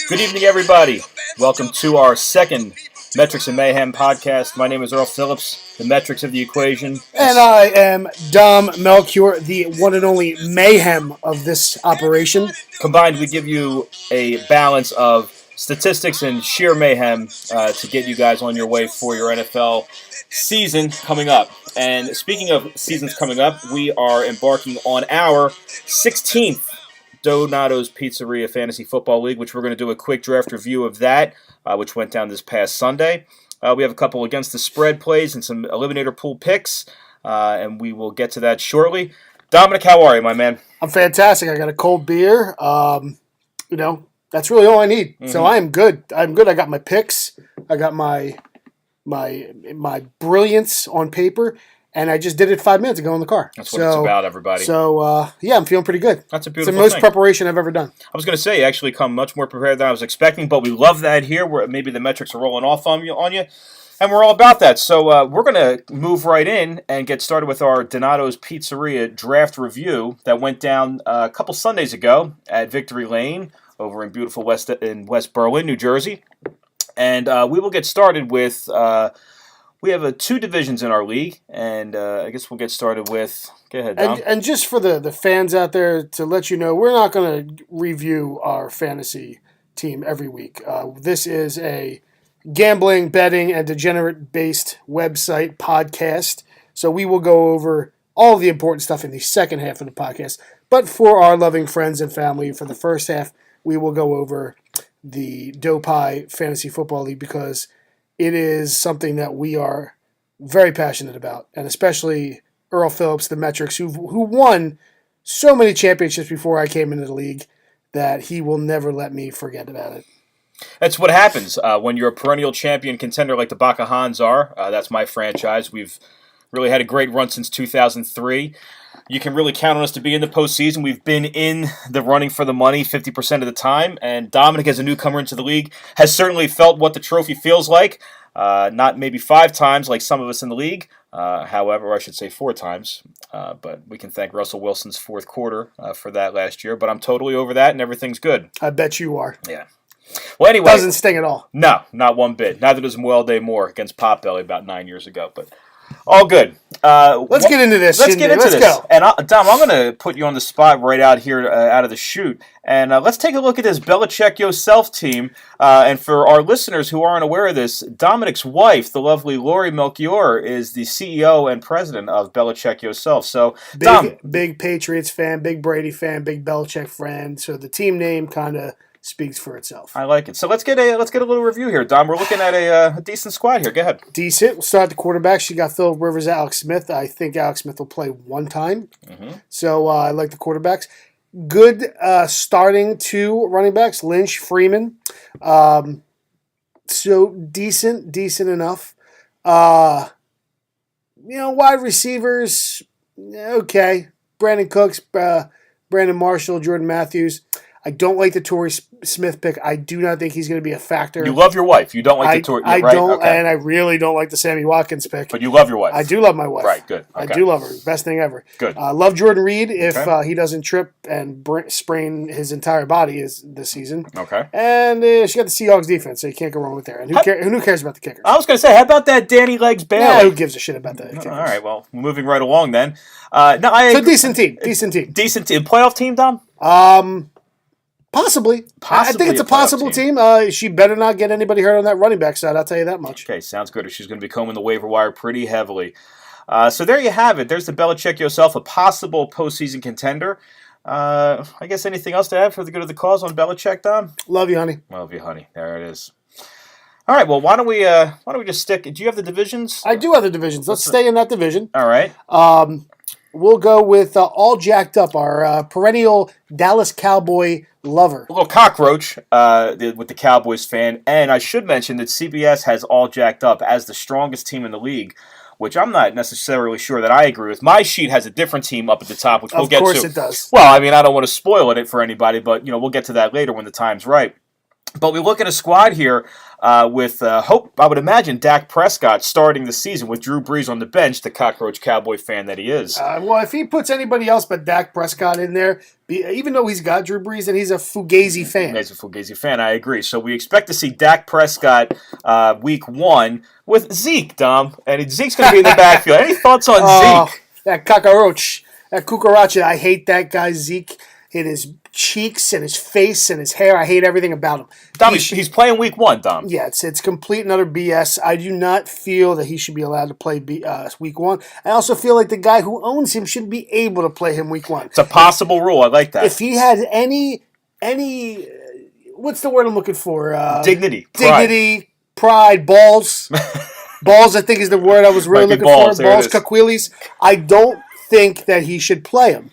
Good evening, everybody. Welcome to our second Metrics and Mayhem podcast. My name is Earl Phillips, the metrics of the equation. And I am Dom Melchior, the one and only mayhem of this operation. Combined, we give you a balance of statistics and sheer mayhem to get you guys on your way for your NFL season coming up. And speaking of seasons coming up, we are embarking on our 16th Donato's Pizzeria Fantasy Football League, which we're going to do a quick draft review of that, which went down this past Sunday. We have a couple against the spread plays and some eliminator pool picks, and we will get to that shortly. Dominic, how are you, my man? I'm fantastic. I got a cold beer. That's really all I need. Mm-hmm. So I am good. I got my picks. I got my brilliance on paper. And I just did it 5 minutes ago in the car. That's what it's about, everybody. So, I'm feeling pretty good. That's a beautiful thing. It's the most preparation I've ever done. I was going to say, you actually come much more prepared than I was expecting, but we love that here, where maybe the metrics are rolling off on you, and we're all about that. So we're going to move right in and get started with our Donato's Pizzeria draft review that went down a couple Sundays ago at Victory Lane over in beautiful West Berlin, New Jersey. And we will get started with... we have two divisions in our league, and I guess we'll get started with... Go ahead, Dom. And just for the fans out there, to let you know, we're not going to review our fantasy team every week. This is a gambling, betting, and degenerate-based website podcast, so we will go over all the important stuff in the second half of the podcast. But for our loving friends and family, for the first half, we will go over the Dopai Fantasy Football League because... it is something that we are very passionate about, and especially Earl Phillips, the Metrics, who won so many championships before I came into the league that he will never let me forget about it. That's what happens when you're a perennial champion contender like the Bakahans are. That's my franchise. We've really had a great run since 2003. You can really count on us to be in the postseason. We've been in the running for the money 50% of the time, and Dominic, as a newcomer into the league, has certainly felt what the trophy feels like. Not maybe 5 times like some of us in the league, however, I should say 4 times. But we can thank Russell Wilson's fourth quarter for that last year. But I'm totally over that, and everything's good. I bet you are. Yeah. Well, anyway. Doesn't sting at all. No, not one bit. Neither does Muelde Moore against Potbelly about 9 years ago, but... all good. Let's get into this. Let's go. And Dom, I'm going to put you on the spot right out here, out of the chute. And let's take a look at this Belichick Yourself team. And for our listeners who aren't aware of this, Dominic's wife, the lovely Lori Melchior, is the CEO and president of Belichick Yourself. So, big Patriots fan, big Brady fan, big Belichick fan. So the team name kind of speaks for itself. I like it. So let's get a little review here, Dom. We're looking at a decent squad here. Go ahead. Decent. We'll start at the quarterback. She got Phillip Rivers, Alex Smith. I think Alex Smith will play one time. Mm-hmm. So I like the quarterbacks. Good starting 2 running backs, Lynch, Freeman. So decent enough. Wide receivers, okay. Brandon Cooks, Brandon Marshall, Jordan Matthews. I don't like the Torrey Smith pick. I do not think he's going to be a factor. You love your wife. You don't like the Torrey, right? I don't, okay. And I really don't like the Sammy Watkins pick. But you love your wife. I do love my wife. Right, good. Okay. I do love her. Best thing ever. Good. Love Jordan Reed if he doesn't trip and sprain his entire body this season. Okay. And she got the Seahawks defense, so you can't go wrong with there. And who cares about the kickers? I was going to say, how about that Danny Legs Bailey? Yeah, who gives a shit about that? All right, well, moving right along then. It's a decent team. Decent team. Playoff team, Dom? Possibly. I think it's a possible team. She better not get anybody hurt on that running back side, I'll tell you that much. Okay, sounds good. She's going to be combing the waiver wire pretty heavily. So there you have it. There's the Belichick Yourself, a possible postseason contender. I guess anything else to add for the good of the cause on Belichick, Dom? Love you, honey. Love you, honey. There it is. All right, well, why don't we just stick... Do you have the divisions? I do have the divisions. Let's stay in that division. All right. We'll go with All Jacked Up, our perennial Dallas Cowboy lover. A little cockroach with the Cowboys fan. And I should mention that CBS has All Jacked Up as the strongest team in the league, which I'm not necessarily sure that I agree with. My sheet has a different team up at the top, which we'll get to. Of course it does. Well, I mean, I don't want to spoil it for anybody, but we'll get to that later when the time's right. But we look at a squad here with hope, I would imagine, Dak Prescott starting the season with Drew Brees on the bench, the cockroach Cowboy fan that he is. Well, if he puts anybody else but Dak Prescott in there, even though he's got Drew Brees and he's a Fugazi fan. He's a Fugazi fan, I agree. So we expect to see Dak Prescott week 1 with Zeke, Dom. And Zeke's going to be in the backfield. Any thoughts on Zeke? That cockroach, that cucaracha. I hate that guy, Zeke. In his cheeks and his face and his hair. I hate everything about him. Dom, he's playing week 1, Dom. Yeah, it's complete and utter BS. I do not feel that he should be allowed to play week 1. I also feel like the guy who owns him should be able to play him week 1. It's a possible rule. I like that. If he had any what's the word I'm looking for? Dignity, pride, balls. Balls, I think, is the word I was really looking for. Balls, caquilis. I don't think that he should play him.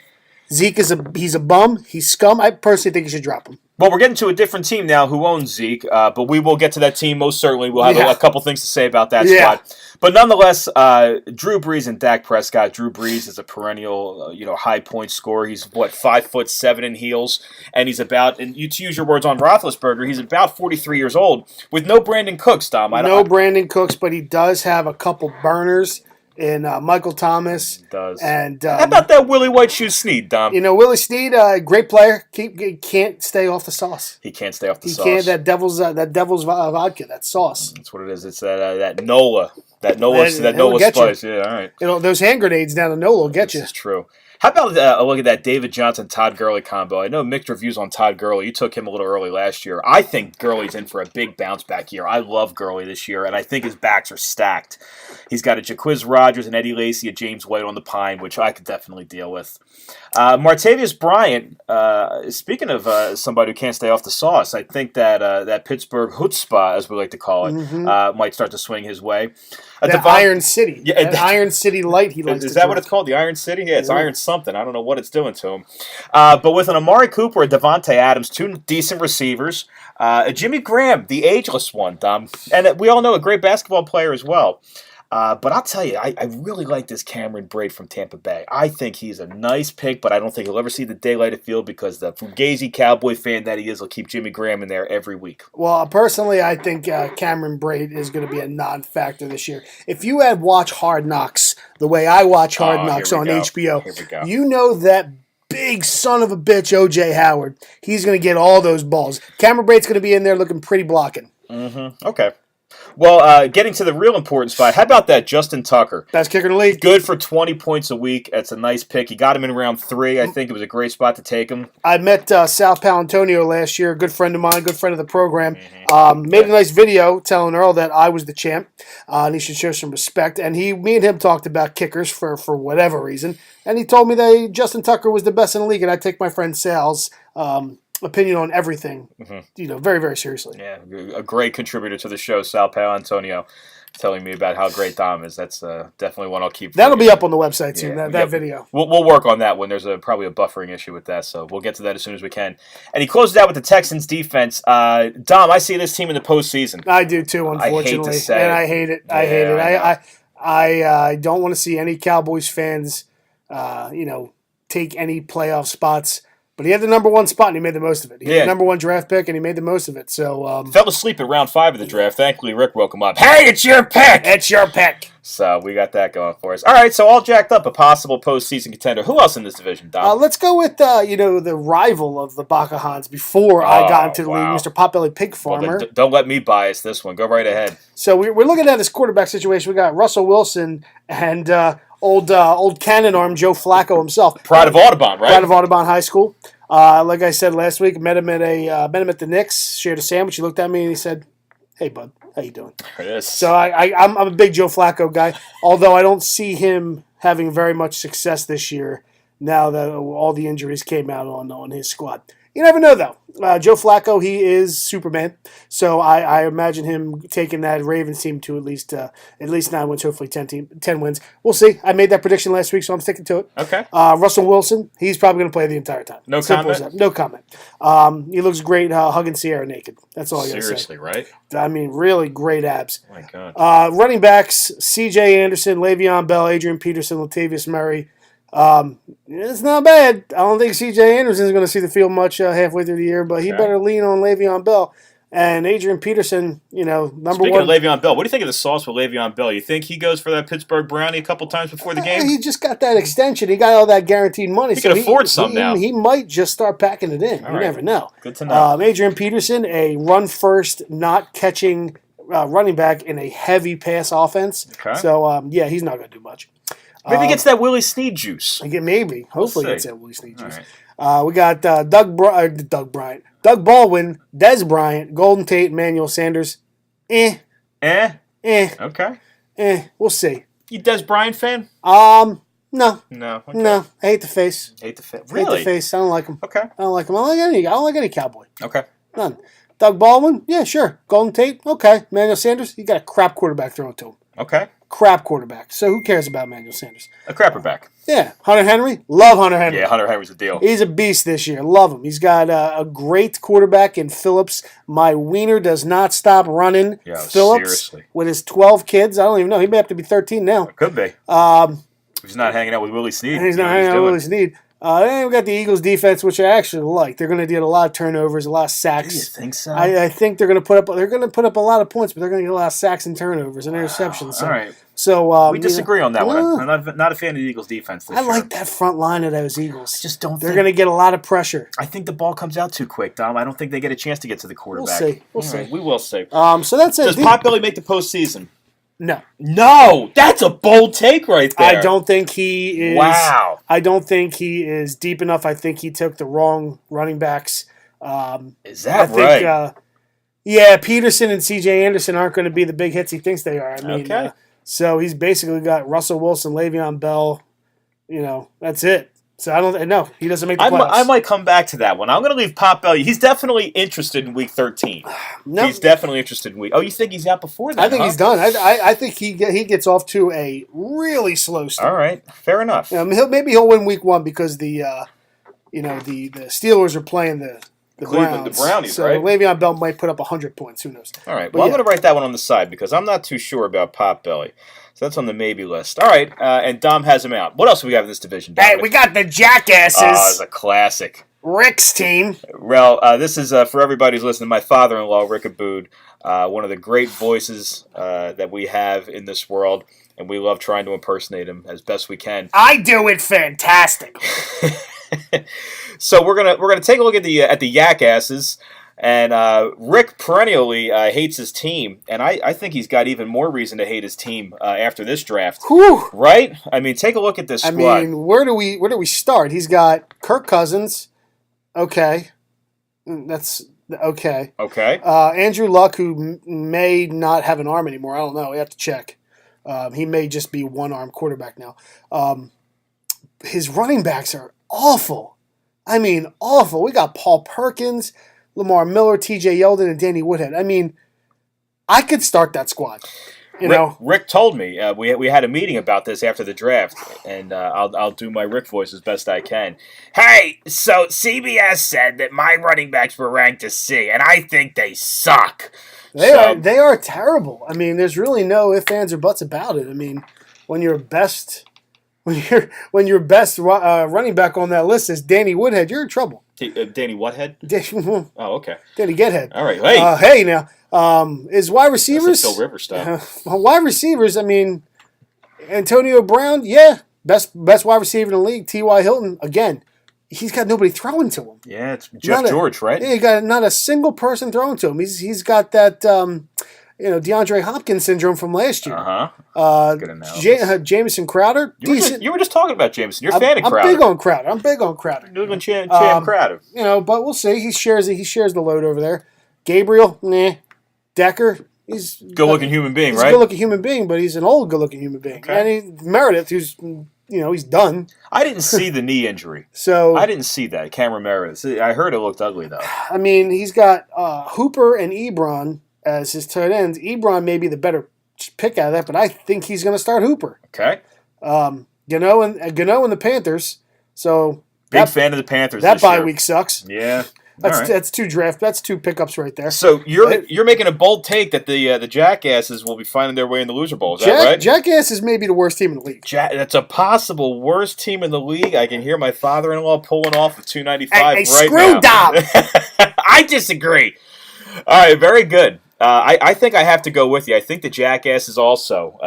Zeke he's a bum. He's scum. I personally think you should drop him. Well, we're getting to a different team now who owns Zeke, but we will get to that team most certainly. We'll have a couple things to say about that squad. But nonetheless, Drew Brees and Dak Prescott. Drew Brees is a perennial, high point scorer. He's 5'7" in heels, and he's about, and to use your words on Roethlisberger, he's about 43 years old with no Brandon Cooks, Dom. Brandon Cooks, but he does have a couple burners. In Michael Thomas. He does. And how about that Willie White Shoe Snead, Dom? Willie Snead, great player. Can't stay off the sauce. He can't stay off the sauce. He can't. That devil's vodka, that sauce. That's what it is. It's that NOLA. That NOLA spice. You. Yeah, all right. Those hand grenades down the NOLA will get you. This is true. How about a look at that David Johnson-Todd Gurley combo? I know mixed reviews on Todd Gurley. You took him a little early last year. I think Gurley's in for a big bounce-back year. I love Gurley this year, and I think his backs are stacked. He's got a Jaquiz Rodgers and Eddie Lacy, a James White on the pine, which I could definitely deal with. Martavius Bryant, speaking of somebody who can't stay off the sauce, I think that Pittsburgh chutzpah, as we like to call it, might start to swing his way. Iron City. Yeah, Iron City light he likes to Is that what it's called? The Iron City? Yeah, it's Iron something. I don't know what it's doing to him. But with an Amari Cooper, a Devontae Adams, 2 decent receivers, a Jimmy Graham, the ageless one, Dom. And we all know a great basketball player as well. But I'll tell you, I really like this Cameron Brate from Tampa Bay. I think he's a nice pick, but I don't think he'll ever see the daylight of field because the Fugazi Cowboy fan that he is will keep Jimmy Graham in there every week. Well, personally, I think Cameron Brate is going to be a non-factor this year. If you had watched Hard Knocks the way I watch Hard Knocks on HBO, you know that big son of a bitch, O.J. Howard. He's going to get all those balls. Cameron Brate's going to be in there looking pretty blocking. Mm-hmm. Okay. Well, getting to the real important spot, how about that Justin Tucker? Best kicker in the league. Good for 20 points a week. That's a nice pick. He got him in round 3. I think it was a great spot to take him. I met Sal Palantonio last year, a good friend of mine, good friend of the program. Made a nice video telling Earl that I was the champ, and he should show some respect. And me and him talked about kickers for whatever reason, and he told me that Justin Tucker was the best in the league, and I take my friend Sal's opinion on everything, very, very seriously. Yeah, a great contributor to the show, Sal Palantonio, telling me about how great Dom is. That's definitely one I'll keep. That'll be up on the website too. That video. We'll work on that one. There's probably a buffering issue with that, so we'll get to that as soon as we can. And he closed out with the Texans defense. Dom, I see this team in the postseason. I do too, unfortunately, I hate it. I hate it. I don't want to see any Cowboys fans, take any playoff spots. But he had the number 1 spot, and he made the most of it. He had the number 1 draft pick, and he made the most of it. So fell asleep at round 5 of the draft. Thankfully, Rick woke him up. Hey, it's your pick! It's your pick! So we got that going for us. All right, so all jacked up, a possible postseason contender. Who else in this division, Dom? Let's go with, the rival of the Bakahans before I got into the league, Mr. Potbelly Pig Farmer. Well, don't let me bias this one. Go right ahead. So we're looking at this quarterback situation. We got Russell Wilson and old cannon arm Joe Flacco himself. Pride of Audubon, right? Pride of Audubon High School. Like I said last week, met him at the Knicks, shared a sandwich. He looked at me and he said, "Hey, bud, how you doing?" There it is. So I'm a big Joe Flacco guy, although I don't see him having very much success this year now that all the injuries came out on his squad. You never know, though. Joe Flacco, he is Superman. So I imagine him taking that Ravens team to at least 9 wins, hopefully 10 wins. We'll see. I made that prediction last week, so I'm sticking to it. Okay. Russell Wilson, he's probably going to play the entire time. No comment? No comment. He looks great hugging Sierra naked. That's all I got to say. Seriously, right? I mean, really great abs. Oh, my God. Running backs, C.J. Anderson, Le'Veon Bell, Adrian Peterson, Latavius Murray. It's not bad. I don't think C.J. Anderson is going to see the field much halfway through the year, but he better lean on Le'Veon Bell. And Adrian Peterson, number Speaking one. of Le'Veon Bell, what do you think of the sauce with Le'Veon Bell? You think he goes for that Pittsburgh Brownie a couple times before the game? He just got that extension. He got all that guaranteed money. He can afford some now. He might just start packing it in. You never know. Good to know. Adrian Peterson, a run-first, not-catching running back in a heavy pass offense. Okay. So, he's not going to do much. Maybe he gets that Willie Snead juice. Maybe. Hopefully We'll gets that Willie Snead juice. Right. We got Doug Baldwin, Des Bryant, Golden Tate, Emmanuel Sanders. Okay. We'll see. You Des Bryant fan? No. No. Okay. No. I hate the face. Really? Hate the face. I don't like him. Okay. I don't like any Cowboy. Okay. None. Doug Baldwin? Yeah, sure. Golden Tate? Okay. Emmanuel Sanders? You got a crap quarterback throwing to him. Okay. Crap quarterback. So who cares about Emmanuel Sanders? A crapper back. Yeah. Hunter Henry? Love Hunter Henry. Yeah, Hunter Henry's a deal. He's a beast this year. Love him. He's got a great quarterback in Phillips. My wiener does not stop running. Yeah, Phillips, seriously. with his 12 kids. I don't even know. He may have to be 13 now. It could be. He's not hanging out with Willie Snead. He's not hanging out with Willie Snead. Then we got the Eagles defense, which I actually like. They're going to get a lot of turnovers, a lot of sacks. Do you think so? I think they're going to put up a lot of points, but they're going to get a lot of sacks and turnovers and interceptions. So, all right. So we disagree on that one. I'm not a fan of the Eagles defense this year. I like that front line of those Eagles. I just don't. They're going to get a lot of pressure. I think the ball comes out too quick, Dom. I don't think they get a chance to get to the quarterback. We'll see. Right, we will see. So that's it. Does Potbelly make the postseason? No. No, that's a bold take right there. I don't think he is. Wow. I don't think he is deep enough. I think he took the wrong running backs. Is that right? Yeah, Peterson and C.J. Anderson aren't going to be the big hits he thinks they are. I mean, okay. So he's basically got Russell Wilson, Le'Veon Bell. That's it. So I don't know. He doesn't make the playoffs. I might come back to that one. I'm going to leave Potbelly. He's definitely interested in Week 13. No. He's definitely interested in Week. Oh, you think he's out before that? I think he's done. I think he gets off to a really slow start. All right, fair enough. Maybe he'll win Week 1 because the Steelers are playing the Cleveland, Browns. the Brownies, so right? Le'Veon Bell might put up 100 points. Who knows? All right. Well, I'm going to write that one on the side because I'm not too sure about Potbelly. So that's on the maybe list. All right, and Dom has him out. What else do we have in this division, Dominic? Hey, we got the Jackasses. Oh, it's a classic. Rick's team. Well, this is, for everybody who's listening, my father-in-law, Rick Abood, one of the great voices that we have in this world, and we love trying to impersonate him as best we can. I do it fantastic. So we're gonna take a look at the Jackasses. And Rick perennially hates his team, and I think he's got even more reason to hate his team after this draft. Whew. Right? I mean, take a look at this squad. I mean, where do we start? He's got Kirk Cousins. Okay. That's okay. Okay. Andrew Luck, who may not have an arm anymore. I don't know. We have to check. He may just be one-arm quarterback now. His running backs are awful. I mean, awful. We got Paul Perkins, Lamar Miller, T.J. Yeldon, and Danny Woodhead. I mean, I could start that squad. Rick told me we had a meeting about this after the draft, and I'll do my Rick voice as best I can. Hey, so CBS said that my running backs were ranked as C, and I think they suck. They are terrible. I mean, there's really no ifs, ands, or buts about it. I mean, when your best running back on that list is Danny Woodhead, you're in trouble. Danny Woodhead? Oh, okay. Danny Gethead. All right. Hey. Hey now. Is wide receivers. That's Phil Rivers stuff. Wide receivers, I mean, Antonio Brown, yeah. Best wide receiver in the league. T.Y. Hilton, again. He's got nobody throwing to him. Yeah, it's Jeff George, right? Yeah, he got not a single person throwing to him. He's got that DeAndre Hopkins syndrome from last year. Good analysis. Jamison Crowder, decent. You were just talking about Jamison. You're a fan of Crowder. I'm big on Crowder. New England champ Crowder. But we'll see. He shares the load over there. Gabriel, nah. Decker, he's good-looking human being, he's right? He's a good-looking human being, but he's an old good-looking human being. Okay. And Meredith, who's he's done. I didn't see the knee injury. So I didn't see that. Cameron Meredith. I heard it looked ugly, though. I mean, he's got Hooper and Ebron as his tight ends. Ebron may be the better pick out of that, but I think he's going to start Hooper. Okay. Gano and the Panthers. So big fan of the Panthers. That bye week sucks. Yeah. That's two pickups right there. So you're making a bold take that the Jackasses will be finding their way in the loser bowl. Is that right? Jackasses may be the worst team in the league. That's a possible worst team in the league. I can hear my father-in-law pulling off of 295 right screw now. Dom. I disagree. All right, very good. I think I have to go with you. I think the Jackass is also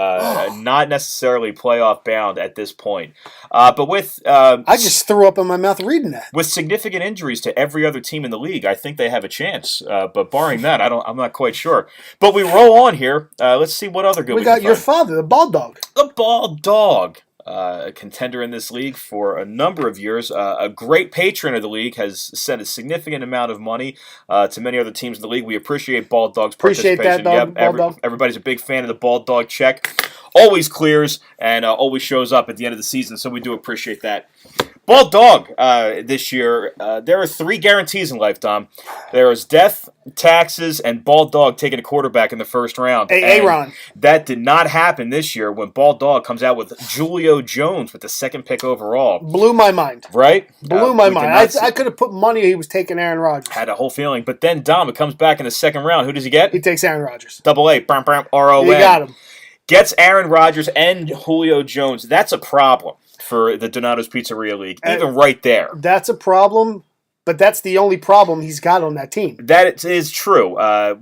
not necessarily playoff bound at this point. But with I just threw up in my mouth reading that. with significant injuries to every other team in the league, I think they have a chance. But barring that, I'm not quite sure. But we roll on here. Let's see what other good We we got can your find. father, the bald dog. The Bald Dog, a contender in this league for a number of years, a great patron of the league, has sent a significant amount of money to many other teams in the league. We appreciate Bald Dog's Appreciate participation. that, Bald Dog. Everybody's a big fan of the Bald Dog check. Always clears and always shows up at the end of the season, so we do appreciate that. Bald Dog, this year, there are 3 guarantees in life, Dom. There is death, taxes, and Bald Dog taking a quarterback in the first round. Hey, Aaron. That did not happen this year when Bald Dog comes out with Julio Jones with the 2nd pick overall. Blew my mind. Right? Blew my we did mind. not see- I could have put money he was taking Aaron Rodgers. had a whole feeling. But then, Dom, it comes back in the 2nd round. Who does he get? He takes Aaron Rodgers. Double A, RON. You got him. Gets Aaron Rodgers and Julio Jones. That's a problem for the Donato's Pizzeria League, even right there. That's a problem, but that's the only problem he's got on that team. That is true.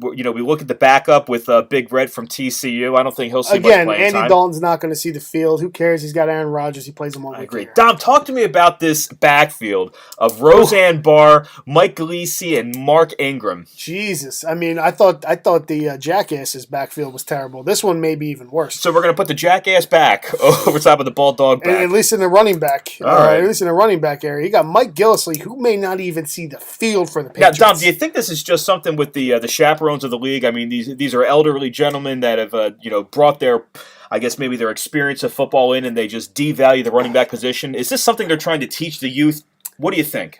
We look at the backup with Big Red from TCU. I don't think he'll see much Again, playing Andy time. Dalton's not going to see the field. Who cares? He's got Aaron Rodgers. He plays him all I week. agree. here. Dom, talk to me about this backfield of Roseanne Barr, Mike Gleason, and Mark Ingram. Jesus, I mean, I thought the Jackass's backfield was terrible. This one may be even worse. So we're going to put the Jackass back over top of the Bald Dog back. At least in the running back. All right. At least in the running back area. You got Mike Gillisley, who may not even see the field for the Now, Patriots. Dom, do you think this is just something with the chaperones of the league? I mean, these are elderly gentlemen that have brought their, I guess maybe their experience of football in, and they just devalue the running back position. Is this something they're trying to teach the youth? What do you think?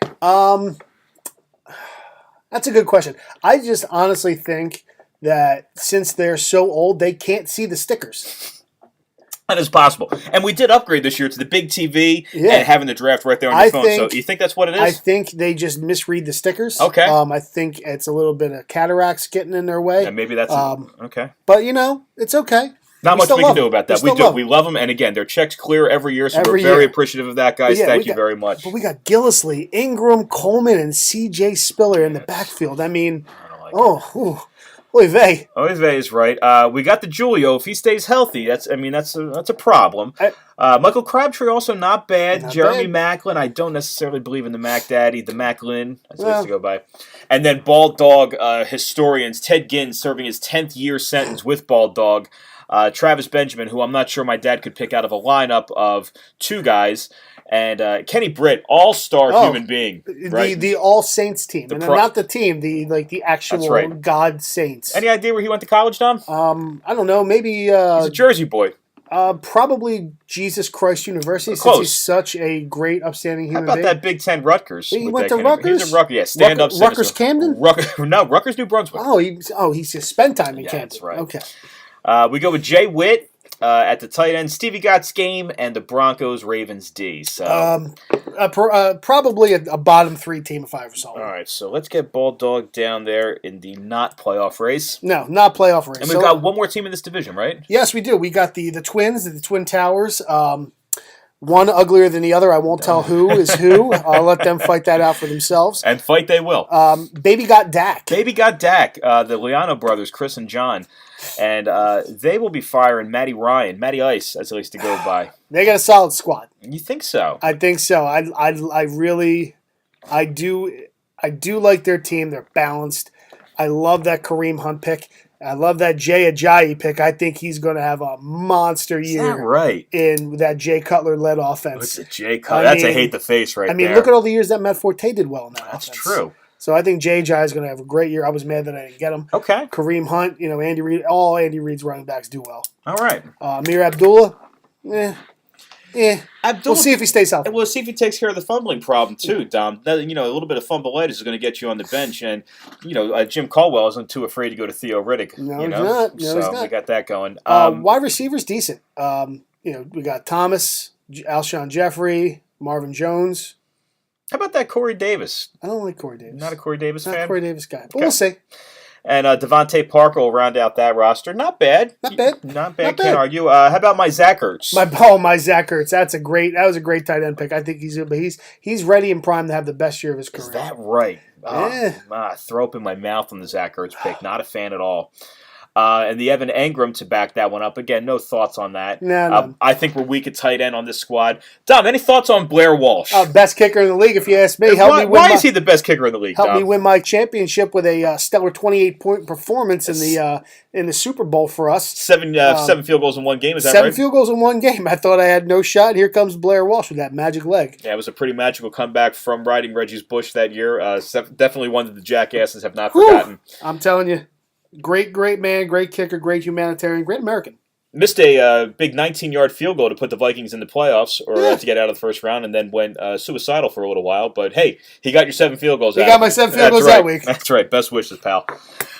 That's a good question. I just honestly think that since they're so old, they can't see the stickers. That is possible. And we did upgrade this year to the big TV Yeah. and having the draft right there on your phone. So you think that's what it is? I think they just misread the stickers. Okay. I think it's a little bit of cataracts getting in their way. And maybe that's okay. But, it's okay. Not much still we can love do them. about that. We We still do. love We them. love them. And again, their checks clear every year, so Every we're very year. appreciative of that, guys. Yeah, Thank we you got- very much. But we got Gillisley, Ingram, Coleman, and C.J. Spiller in the backfield. I mean, I don't like oy vey. Oive is right. We got the Julio. If he stays healthy, that's a problem. Michael Crabtree also not bad. Not Jeremy bad. Macklin. I don't necessarily believe in the Mac Daddy, the Macklin, as I used to Well. go by. And then Bald Dog historians. Ted Ginn serving his 10th year sentence with Bald Dog. Travis Benjamin, who I'm not sure my dad could pick out of a lineup of 2 guys. And Kenny Britt, all-star human being, right? The All Saints team, and not the team, the actual That's right. God Saints. Any idea where he went to college, Dom? I don't know. Maybe He's a Jersey boy. probably Jesus Christ University, since Close. he's such a great, upstanding How human about being. that Big Ten Rutgers? He with went that to Kenny Britt? Rutgers? He's a Rutgers, yeah, stand-up Rutgers citizen. Camden? Rutgers, New Brunswick. Oh, he's just spent time in Yeah, Camden. that's right. Okay. We go with Jay Witt at the tight end, Stevie Gott's game, and the Broncos Ravens D. So, Probably a bottom 3 team if I ever saw all one. right, so let's get Bald Dog down there in the not playoff race, No, not playoff race. and we've got one more team in this division, right? Yes, we do. We got the Twins, the Twin Towers. One uglier than the other. I won't tell who is who. I'll let them fight that out for themselves. And fight they will. Baby got Dak. Baby got Dak, the Liano brothers, Chris and John, and they will be firing Matty Ice, as he likes to go by. They got a solid squad. You think so? I think so. I do like their team. They're balanced. I love that Kareem Hunt pick. I love that Jay Ajayi pick. I think he's going to have a monster Is year that right? in that Jay Cutler-led offense. What's a Jay Cutler? That's a hate the face right there. I mean, look at all the years that Matt Forte did well in that That's offense. true. So I think Jay Ajayi is going to have a great year. I was mad that I didn't get him. Okay. Kareem Hunt, Andy Reid, all Andy Reid's running backs do well. All right. Amir Abdullah, we'll see if he stays healthy. And we'll see if he takes care of the fumbling problem too, Dom. A little bit of fumbleitis is going to get you on the bench, and Jim Caldwell isn't too afraid to go to Theo Riddick. No, he's not. No, so he's not. we got that going. Wide receivers decent. We got Thomas, Alshon Jeffrey, Marvin Jones. How about that Corey Davis? I don't like Corey Davis. Not a Corey Davis Not fan. a Corey Davis guy, but Okay. we'll see. And Devontae Parker will round out that roster. Not bad. Not bad. Not bad. Not Can't bad. argue. How about my Zach Ertz? My Zach Ertz. That was a great tight end pick. I think he's ready and primed to have the best year of his career. Is that right? Yeah. Throw up in my mouth on the Zach Ertz pick. Not a fan at all. And the Evan Engram to back that one up. Again, no thoughts on that. No. I think we're weak at tight end on this squad. Dom, any thoughts on Blair Walsh? Best kicker in the league, if you ask me. Why is he the best kicker in the league, Help Dom? me win my championship with a stellar 28-point performance in the Super Bowl for us. Seven field goals in one game, is that right? 7 field goals in one game. I thought I had no shot. Here comes Blair Walsh with that magic leg. Yeah, it was a pretty magical comeback from riding Reggie's bush that year. Definitely one that the jackasses have not forgotten. I'm telling you. Great man, great kicker, great humanitarian, great American. Missed a big 19-yard field goal to put the Vikings in the playoffs or to get out of the first round, and then went suicidal for a little while. But hey, he got your 7 field goals. He got my 7 field goals that week. That's right. Best wishes, pal.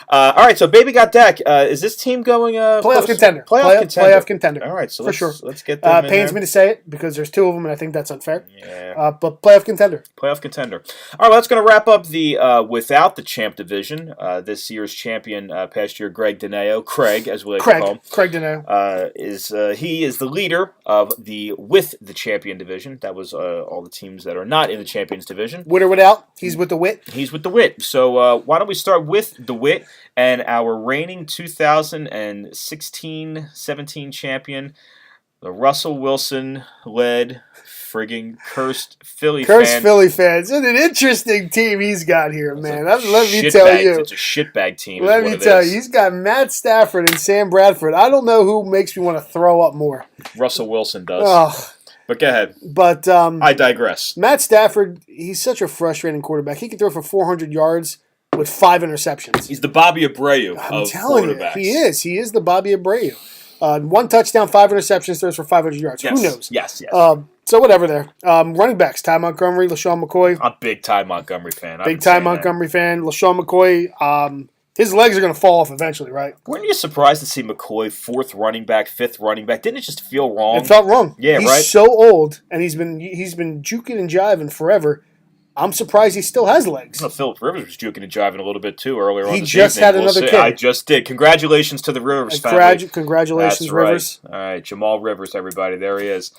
All right, so Baby Got Dak. Is this team going playoff contender? Playoff contender. All right, so let's get them. in Pains there. me to say it because there's 2 of them, and I think that's unfair. Yeah. But playoff contender. Playoff contender. All right, well, that's going to wrap up the without the champ division. This year's champion, past year, Craig, as we like to call him. Craig Deneo. He is the leader of the with the champion division. That was all the teams that are not in the champions division. With or without, he's with the wit. He's with the wit. So why don't we start with the wit and our reigning 2016-17 champion, the Russell Wilson-led frigging cursed Philly fan. Philly fans. It's an interesting team he's got here, man. Let me tell you. It's a shitbag team. Let me tell you. He's got Matt Stafford and Sam Bradford. I don't know who makes me want to throw up more. Russell Wilson does. Oh. But go ahead. But I digress. Matt Stafford, he's such a frustrating quarterback. He can throw for 400 yards with 5 interceptions. He's the Bobby Abreu of I'm quarterbacks. telling you, he is the Bobby Abreu. 1 touchdown, 5 interceptions, throws for 500 yards. Yes. Who knows? Yes. So whatever there. Running backs, Ty Montgomery, LaShawn McCoy. I'm a big Ty Montgomery fan. Big Ty Montgomery fan. LaShawn McCoy, his legs are going to fall off eventually, right? Weren't you surprised to see McCoy 4th running back, 5th running back? Didn't it just feel wrong? It felt wrong. Yeah, he's right? so old, and he's been juking and jiving forever. I'm surprised he still has legs. Well, Philip Rivers was juking and jiving a little bit too earlier on. He this just evening. had another kid. I just did. Congratulations to the Rivers family. Congratulations, That's Rivers. Right. All right, Jamal Rivers, everybody. There he is.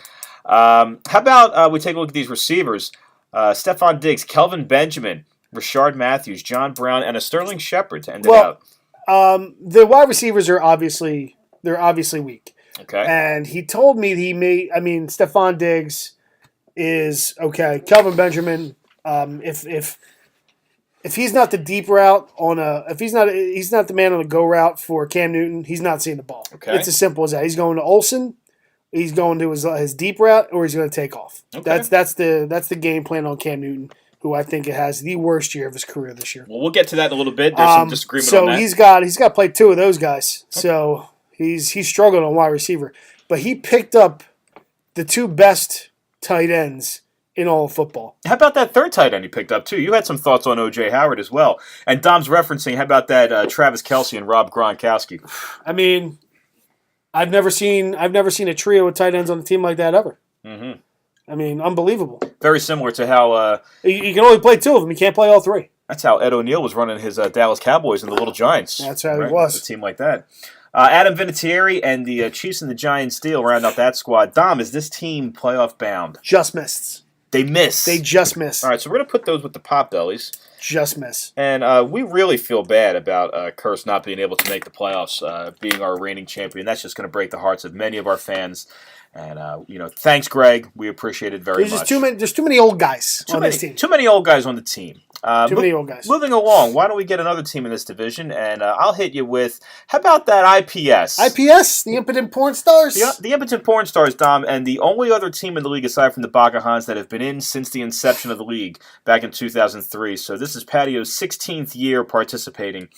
How about we take a look at these receivers? Stephon Diggs, Kelvin Benjamin, Rashard Matthews, John Brown, and a Sterling Shepard to end it out. The wide receivers are obviously weak. Okay. And he told me Stephon Diggs is okay. Kelvin Benjamin, if he's not the deep route he's not the man on the go route for Cam Newton, he's not seeing the ball. Okay. It's as simple as that. He's going to Olsen, he's going to his deep route, or he's going to take off. Okay. That's the game plan on Cam Newton, who I think has the worst year of his career this year. Well, we'll get to that in a little bit. There's some disagreement on that. So he's got to play 2 of those guys. Okay. So he's struggling on wide receiver, but he picked up the 2 best tight ends in all of football. How about that 3rd tight end you picked up too? You had some thoughts on O.J. Howard as well. And Dom's referencing, how about that Travis Kelce and Rob Gronkowski? I mean, I've never seen a trio of tight ends on a team like that ever. Mm-hmm. I mean, unbelievable. Very similar to how you can only play 2 of them. You can't play all 3. That's how Ed O'Neill was running his Dallas Cowboys and the Little Giants. That's how it was. A team like that. Adam Vinatieri and the Chiefs and the Giants deal round out that squad. Dom, is this team playoff bound? Just missed. They miss. They just miss. All right, so we're going to put those with the Potbellies. Just miss. And we really feel bad about Curse not being able to make the playoffs, being our reigning champion. That's just going to break the hearts of many of our fans. And, thanks, Greg. We appreciate it very much. There's too many old guys on this team. Too many old guys on the team. Too many old guys. Moving along, why don't we get another team in this division? And I'll hit you with, how about that IPS? IPS, the Impotent Porn Stars? The Impotent Porn Stars, Dom, and the only other team in the league aside from the Bakahans that have been in since the inception of the league back in 2003. So this is Patio's 16th year participating.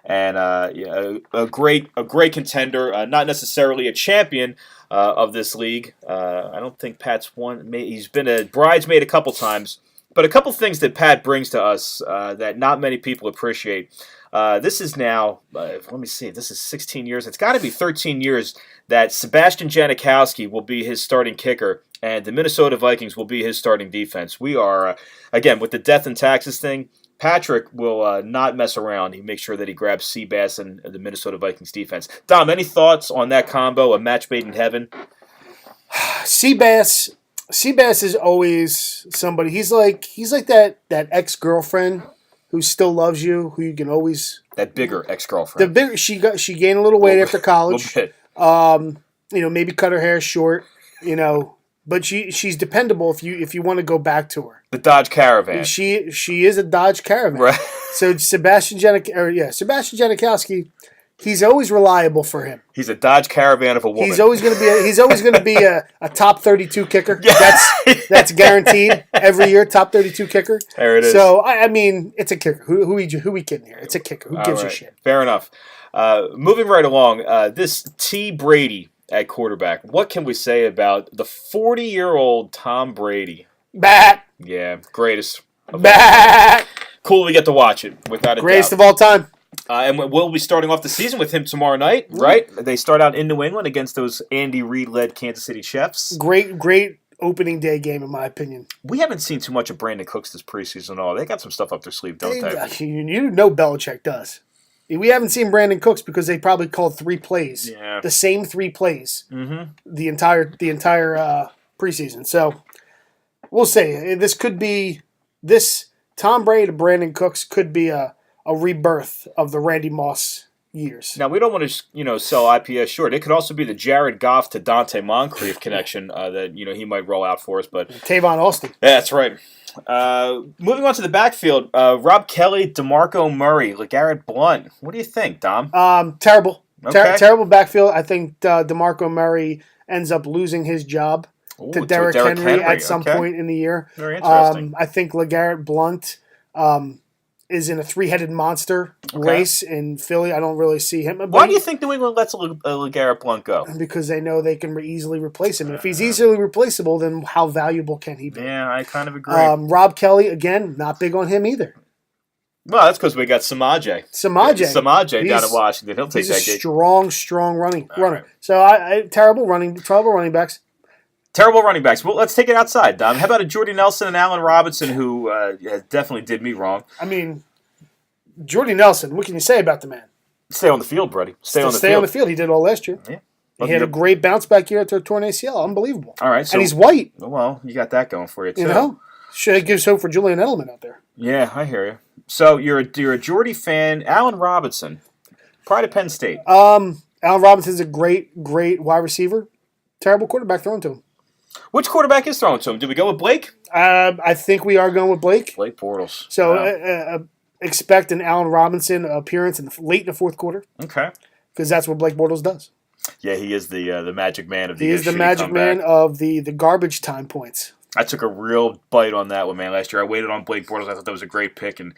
And a great contender, not necessarily a champion of this league. I don't think Pat's won. He's been a bridesmaid a couple times. But a couple things that Pat brings to us that not many people appreciate. This is now, let me see, this is 16 years. It's got to be 13 years that Sebastian Janikowski will be his starting kicker and the Minnesota Vikings will be his starting defense. We are, again, with the death and taxes thing, Patrick will not mess around. He makes sure that he grabs Seabass and the Minnesota Vikings defense. Dom, any thoughts on that combo, a match made in heaven? Seabass is always somebody. He's like that ex-girlfriend who still loves you, who you can always. That bigger ex-girlfriend. She gained a little weight after college. A little bit. Maybe cut her hair short. But she's dependable if you want to go back to her. The Dodge Caravan. She is a Dodge Caravan. Right. So Sebastian Janikowski, he's always reliable for him. He's a Dodge Caravan of a woman. He's always going to be a top 32 kicker. That's guaranteed every year. Top 32 kicker. There it is. So I mean, it's a kicker. Who we kidding here? It's a kicker. Who gives a shit? Fair enough. Moving right along, this T. Brady at quarterback. What can we say about the 40-year-old Tom Brady? Bat. Yeah, greatest. Bat. Cool, we get to watch it without a Greatest doubt. of all time. And we'll be starting off the season with him tomorrow night, right? They start out in New England against those Andy Reid-led Kansas City Chiefs. Great opening day game, in my opinion. We haven't seen too much of Brandon Cooks this preseason at all. They got some stuff up their sleeve, don't they? You know Belichick does. We haven't seen Brandon Cooks because they probably called 3 plays. Yeah. The same 3 plays. Mm-hmm. The entire preseason. So we'll see. This Tom Brady to Brandon Cooks could be a rebirth of the Randy Moss years. Now, we don't want to, sell IPS short. It could also be the Jared Goff to Dante Moncrief connection that, he might roll out for us. But Tavon Austin. That's right. Moving on to the backfield, Rob Kelly, DeMarco Murray, LeGarrette Blount. What do you think, Dom? Terrible. Okay. Terrible backfield. I think DeMarco Murray ends up losing his job to Derrick Henry at some point in the year. Very interesting. I think LeGarrette Blount is in a 3-headed monster race in Philly. I don't really see him. Why do you think New England lets LeGarrette Blount go? Because they know they can easily replace him. And if he's easily replaceable, then how valuable can he be? Yeah, I kind of agree. Rob Kelly, again, not big on him either. Well, that's because we got Samaje. Samaje down in Washington. He'll take that gig. He's a strong runner. Right. So terrible running backs. Terrible running backs. Well, let's take it outside, Dom. How about a Jordy Nelson and Allen Robinson who definitely did me wrong? I mean, Jordy Nelson, what can you say about the man? Stay on the field, buddy. Stay on the field. He did all last year. Yeah. He had a great bounce back year after a torn ACL. Unbelievable. All right. So, and he's white. Well, you got that going for you, too. Should give hope for Julian Edelman out there. Yeah, I hear you. So you're a Jordy fan. Allen Robinson, pride of Penn State. Allen Robinson's a great wide receiver. Terrible quarterback thrown to him. Which quarterback is thrown to him? Did we go with Blake? I think we are going with Blake. Blake Bortles. So expect an Allen Robinson appearance late in the fourth quarter. Okay. Because that's what Blake Bortles does. Yeah, he is the magic man of the He is the magic man of the garbage time points. I took a real bite on that one, man, last year. I waited on Blake Bortles. I thought that was a great pick. And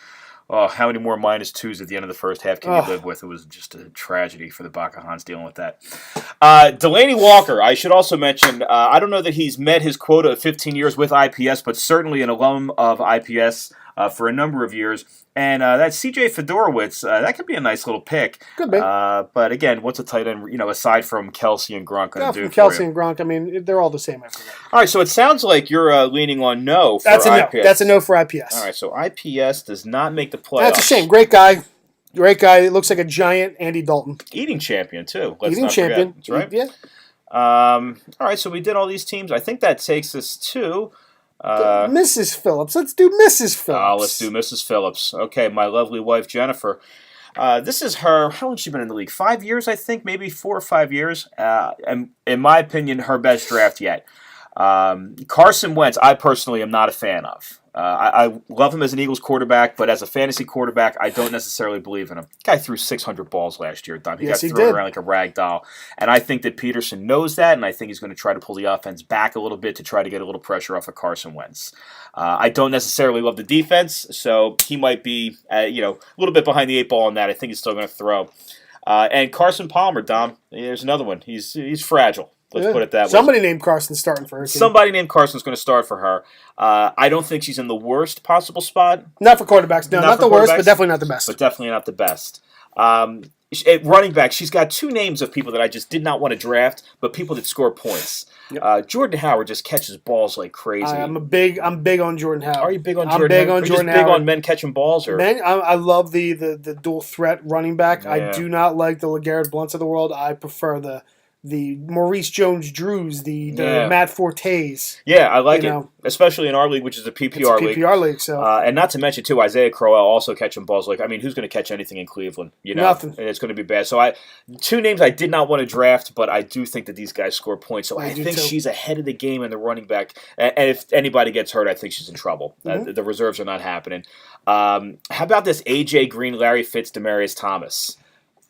how many more -2s at the end of the first half can you live with? It was just a tragedy for the Bacahans dealing with that. Delaney Walker, I should also mention, I don't know that he's met his quota of 15 years with IPS, but certainly an alum of IPS for a number of years. And that C.J. Fedorowicz, that could be a nice little pick. Could be. But again, what's a tight end, aside from Kelsey and Gronk going to do from Kelsey and Gronk, I mean, they're all the same after that. All right, so it sounds like you're leaning on no for IPS. No. That's a no for IPS. All right, so IPS does not make the playoffs. That's a shame. Great guy. It looks like a giant Andy Dalton. Eating champion, too. Eating champion. That's right. Yeah. All right, so we did all these teams. I think that takes us to... Mrs. Phillips. Let's do Mrs. Phillips. Let's do Mrs. Phillips. Okay, my lovely wife, Jennifer. This is her, how long has she been in the league? 5 years, I think, maybe 4 or 5 years. And in my opinion, her best draft yet. Carson Wentz, I personally am not a fan of. I love him as an Eagles quarterback, but as a fantasy quarterback, I don't necessarily believe in him. Guy threw 600 balls last year, Don. He got thrown around like a rag doll. And I think that Peterson knows that, and I think he's going to try to pull the offense back a little bit to try to get a little pressure off of Carson Wentz. I don't necessarily love the defense, so he might be a little bit behind the 8 ball on that. I think he's still going to throw. And Carson Palmer, Dom, there's another one. He's fragile. Let's put it that way. Somebody named Carson starting for her team. Somebody named Carson's going to start for her. I don't think she's in the worst possible spot. Not for quarterbacks. No, not the worst, but definitely not the best. But definitely not the best. At running back, she's got two names of people that I just did not want to draft, but people that score points. Yep. Jordan Howard just catches balls like crazy. I'm big on Jordan Howard. Are you big on I'm Jordan big Howard? on Are you Jordan just big Howard. on men catching balls? Or? Men, I love the dual threat running back. Yeah. I do not like the LeGarrette Blunts of the world. I prefer the Maurice Jones-Drews, the Matt Fortes. Yeah, I like it, especially in our league, which is a PPR league. PPR league, so and not to mention too, Isaiah Crowell also catching balls. Like, I mean, who's going to catch anything in Cleveland? Nothing. And it's going to be bad. So two names I did not want to draft, but I do think that these guys score points. So I think she's ahead of the game in the running back. And if anybody gets hurt, I think she's in trouble. The reserves are not happening. How about this AJ Green, Larry Fitz, Demaryius Thomas?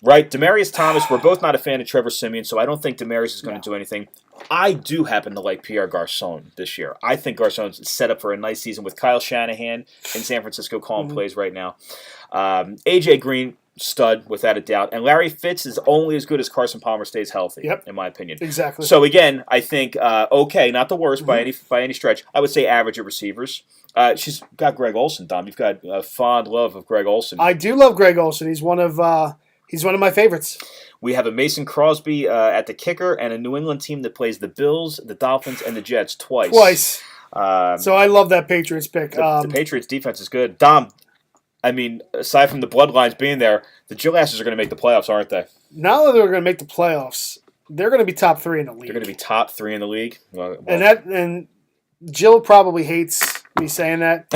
Right, Demaryius Thomas, we're both not a fan of Trevor Siemian, so I don't think Demaryius is going to do anything. I do happen to like Pierre Garçon this year. I think Garçon's set up for a nice season with Kyle Shanahan in San Francisco calling plays right now. AJ Green, stud, without a doubt. And Larry Fitz is only as good as Carson Palmer stays healthy, in my opinion. Exactly. So, again, I think, okay, not the worst by any stretch. I would say average at receivers. She's got Greg Olsen, Dom. You've got a fond love of Greg Olsen. I do love Greg Olsen. He's one of my favorites. We have a Mason Crosby at the kicker and a New England team that plays the Bills, the Dolphins, and the Jets twice. So I love that Patriots pick. The Patriots defense is good. Dom, I mean, aside from the bloodlines being there, the Gillasses are going to make the playoffs, aren't they? Now that they're going to make the playoffs, they're going to be top 3 in the league. They're going to be top 3 in the league. Well, and Jill probably hates me saying that.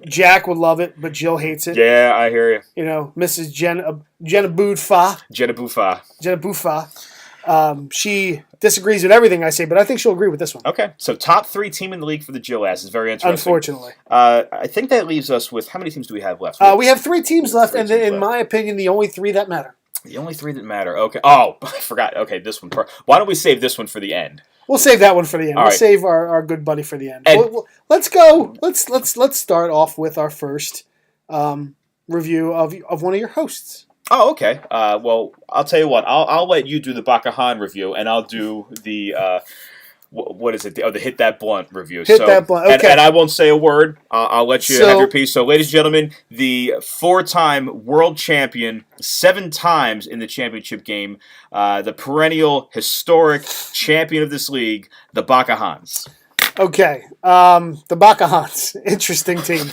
Jack would love it, but Jill hates it. Yeah, I hear you. Mrs. Jenna Buffa. She disagrees with everything I say, but I think she'll agree with this one. Okay, so top 3 team in the league for the Gillasses is very interesting. Unfortunately. I think that leaves us with, how many teams do we have left? We have 3 teams left, and in my opinion, the only 3 that matter. The only 3 that matter. Okay. Oh, I forgot. Okay, this one. Why don't we save this one for the end? We'll save that one for the end. We'll save our good buddy for the end. Let's go. Let's start off with our first review of one of your hosts. Oh, okay. Well, I'll tell you what. I'll let you do the Bakahan review, and I'll do the what is it? The Hit That Blunt review. That Blunt. Okay. And I won't say a word. I'll let you have your piece. So, ladies and gentlemen, the 4-time world champion, 7 times in the championship game, the perennial historic champion of this league, the Bakahans. Okay. The Bakahans. Interesting team.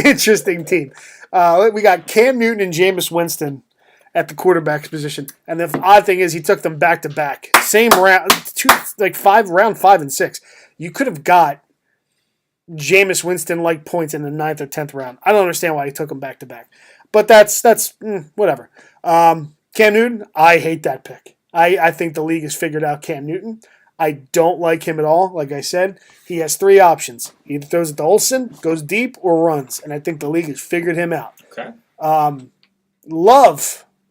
Interesting team. We got Cam Newton and Jameis Winston at the quarterback position. And the odd thing is he took them back to back. Same round, round 5 and 6. You could have got Jameis Winston-like points in the 9th or 10th round. I don't understand why he took them back to back. But that's whatever. Cam Newton, I hate that pick. I think the league has figured out Cam Newton. I don't like him at all. Like I said, he has 3 options. He either throws it to Olsen, goes deep, or runs. And I think the league has figured him out. Okay.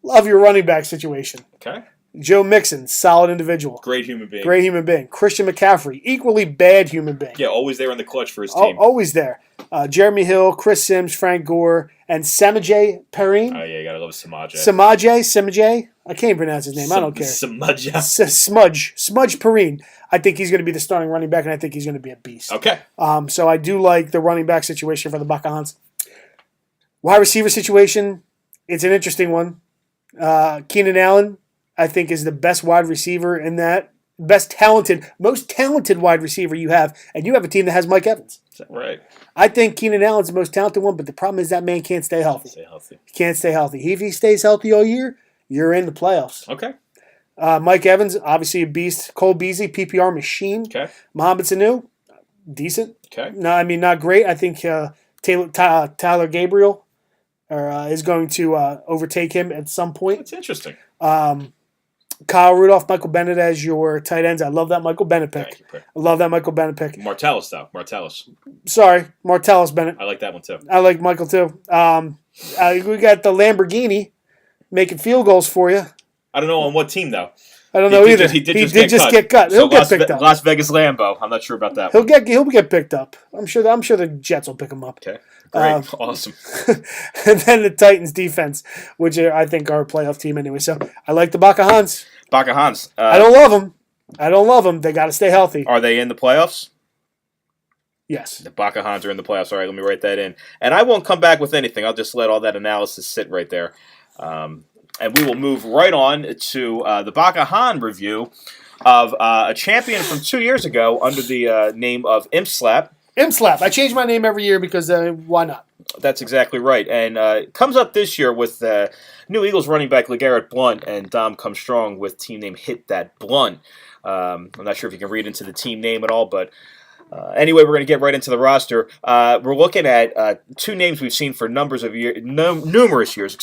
Love your running back situation. Okay. Joe Mixon, solid individual. Great human being. Christian McCaffrey, equally bad human being. Yeah, always there in the clutch for his team. Always there. Jeremy Hill, Chris Sims, Frank Gore, and Samaje Perine. Oh, yeah, you got to love Samaje. Samaje. I can't pronounce his name. I don't care. Smudge Perine. I think he's going to be the starting running back, and I think he's going to be a beast. Okay. So I do like the running back situation for the Bakahans. Wide receiver situation, it's an interesting one. Keenan Allen, I think, is the best wide receiver in that. Most talented wide receiver you have, and you have a team that has Mike Evans. Is that right? I think Keenan Allen's the most talented one, but the problem is that man can't stay healthy. He can't stay healthy. If he stays healthy all year, you're in the playoffs. Okay. Mike Evans, obviously a beast. Cole Beasley, PPR machine. Okay. Mohamed Sanu, decent. Okay. No, I mean, not great. I think Tyler Gabriel is going to overtake him at some point. That's interesting. Kyle Rudolph, Michael Bennett as your tight ends. I love that Michael Bennett pick. Thank you. I love that Michael Bennett pick. Martellus, though. Martellus. Sorry, Martellus Bennett. I like that one, too. I like Michael, too. We got the Lamborghini making field goals for you. I don't know on what team, though. I don't know either. He did just get cut. He'll get picked up. Las Vegas Lambo. I'm not sure about that. He'll get picked up. I'm sure the Jets will pick him up. Okay. Great. Awesome. And then the Titans defense, which I think are a playoff team anyway. So I like the Bakahans. I don't love them. They got to stay healthy. Are they in the playoffs? Yes. The Bakahans are in the playoffs. All right, let me write that in. And I won't come back with anything. I'll just let all that analysis sit right there. And we will move right on to the Bakahan review of a champion from 2 years ago under the name of Imslap. Imslap. I change my name every year because why not? That's exactly right. And comes up this year with new Eagles running back LeGarrette Blount, and Dom comes strong with team name Hit That Blunt. I'm not sure if you can read into the team name at all, but anyway, we're going to get right into the roster. We're looking at two names we've seen for numerous years.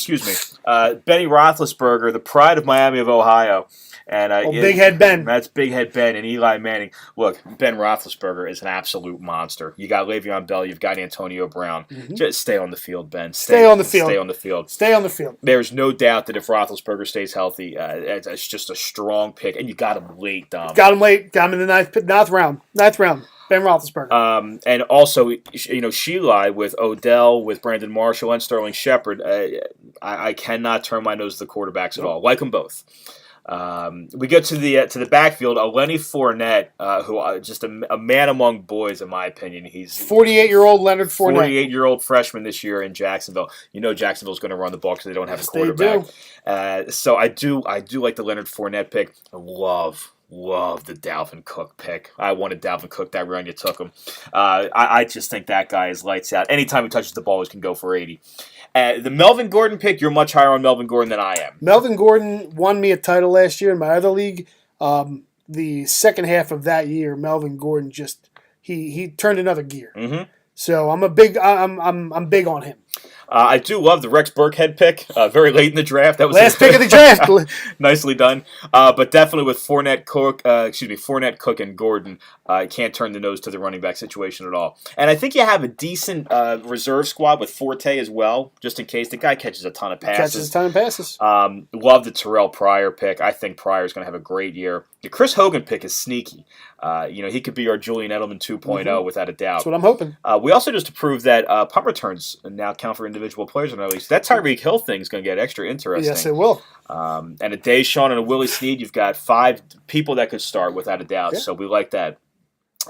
Benny Roethlisberger, the pride of Miami of Ohio. And Big Head Ben. That's Big Head Ben and Eli Manning. Look, Ben Roethlisberger is an absolute monster. You got Le'Veon Bell. You've got Antonio Brown. Mm-hmm. Just stay on the field, Ben. Stay on the field. Stay on the field. Stay on the field. There's no doubt that if Roethlisberger stays healthy, it's just a strong pick. And you got him late, Dom. Got him late. Got him in the ninth round. Ben Roethlisberger. And also, Sheila with Odell, with Brandon Marshall, and Sterling Shepard. I cannot turn my nose to the quarterbacks at all. Like them both. We get to the backfield. Lenny Fournette, who just a man among boys, in my opinion. He's 48-year-old Leonard Fournette, 48-year-old freshman this year in Jacksonville. You know Jacksonville's going to run the ball because they don't have a quarterback. They do. So I do like the Leonard Fournette pick. I love the Dalvin Cook pick. I wanted Dalvin Cook that round you took him. I just think that guy is lights out. Anytime he touches the ball, he can go for 80. The Melvin Gordon pick, you're much higher on Melvin Gordon than I am. Melvin Gordon won me a title last year in my other league. The second half of that year, Melvin Gordon just he turned another gear. Mm-hmm. So I'm big on him. I do love the Rex Burkhead pick. Very late in the draft. That was last pick of the draft. Nicely done. But definitely with Fournette, Cook, and Gordon, can't turn the nose to the running back situation at all. And I think you have a decent reserve squad with Forte as well, just in case the guy catches a ton of passes. Love the Terrell Pryor pick. I think Pryor's going to have a great year. The Chris Hogan pick is sneaky. He could be our Julian Edelman 2.0 without a doubt. That's what I'm hoping. We also just approved that punt returns now count for individual players in our league. So that Tyreek Hill thing is going to get extra interesting. Yes, it will. And a Deshaun and a Willie Snead, you've got 5 people that could start without a doubt. Yeah. So we like that.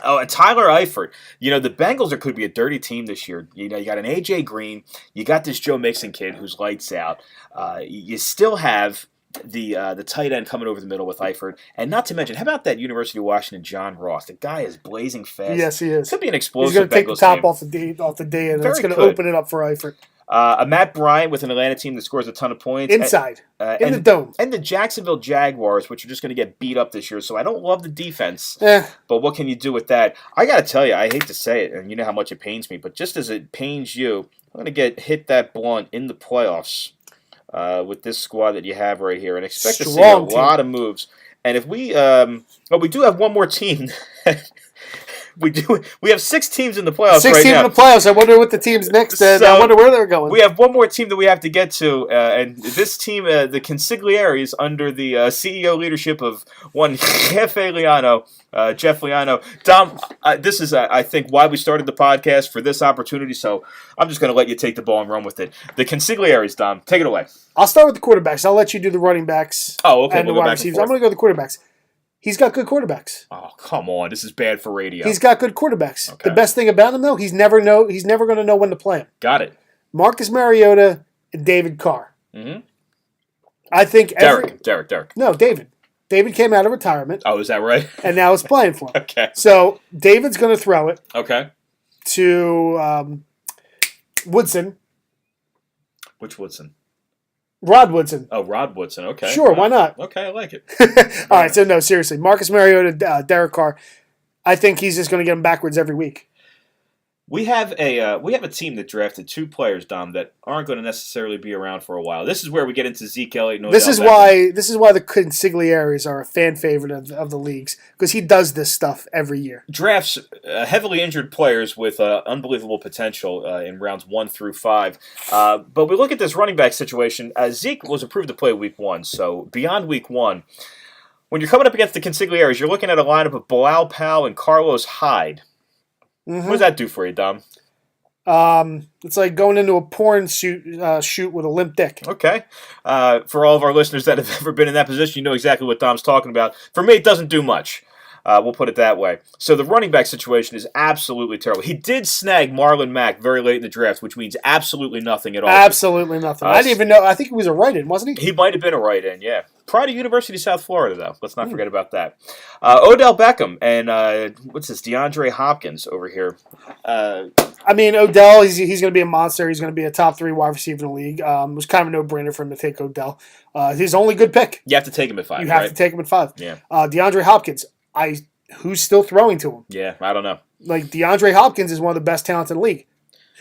Oh, and Tyler Eifert. The Bengals could be a dirty team this year. You got an A.J. Green. You got this Joe Mixon kid who's lights out. You still have the tight end coming over the middle with Eifert. And not to mention, how about that University of Washington John Ross? The guy is blazing fast. Yes, he is. Could be an explosive He's going to take the top game. off the day, and it's going to open it up for Eifert. A Matt Bryant with an Atlanta team that scores a ton of points. Inside. In the dome. And the Jacksonville Jaguars, which are just going to get beat up this year. So I don't love the defense. But what can you do with that? I got to tell you, I hate to say it, and you know how much it pains me, but just as it pains you, I'm going to Hit That Blunt in the playoffs with this squad that you have right here. And expect to see a lot of moves. And if we do have one more team. We have 6 teams in the playoffs right now. 6 teams in the playoffs. I wonder what the team's next. I wonder where they're going. We have one more team that we have to get to, and this team, the Consiglieres, under the CEO leadership of one Jeff Liano. Dom, this is, I think, why we started the podcast, for this opportunity, so I'm just going to let you take the ball and run with it. The Consiglieres, Dom, take it away. I'll start with the quarterbacks. I'll let you do the running backs and the wide receivers. I'm going to go with the quarterbacks. He's got good quarterbacks. Oh, come on. This is bad for radio. He's got good quarterbacks. Okay. The best thing about him, though, he's never going to know when to play him. Got it. Marcus Mariota and David Carr. Mm-hmm. I think Derek. No, David. David came out of retirement. Oh, is that right? And now is playing for him. Okay. So David's going to throw it. Okay. To Woodson. Which Woodson? Rod Woodson. Oh, Rod Woodson. Okay. Sure, why not? Okay, I like it. All right, so no, seriously. Marcus Mariota, Derek Carr, I think he's just going to get him backwards every week. We have a team that drafted 2 players, Dom, that aren't going to necessarily be around for a while. This is where we get into Zeke Elliott. This is why the Consiglieres are a fan favorite of the leagues, because he does this stuff every year. Drafts heavily injured players with unbelievable potential in rounds 1 through 5. But we look at this running back situation. Zeke was approved to play week 1, so beyond week 1, when you're coming up against the Consiglieres, you're looking at a lineup of Bilal Powell and Carlos Hyde. Mm-hmm. What does that do for you, Dom? It's like going into a porn shoot with a limp dick. Okay. For all of our listeners that have ever been in that position, you know exactly what Dom's talking about. For me, it doesn't do much. We'll put it that way. So the running back situation is absolutely terrible. He did snag Marlon Mack very late in the draft, which means absolutely nothing at all. Absolutely nothing. I didn't even know. I think he was a write-in, wasn't he? He might have been a write-in, yeah. Prior to University of South Florida, though. Let's not forget about that. Odell Beckham and, what's this, DeAndre Hopkins over here. I mean, Odell, he's going to be a monster. He's going to be a top 3 wide receiver in the league. It was kind of a no-brainer for him to take Odell. His only good pick. You have to take him at 5, You have to take him at 5. Yeah. DeAndre Hopkins, who's still throwing to him? Yeah, I don't know. Like, DeAndre Hopkins is one of the best talents in the league.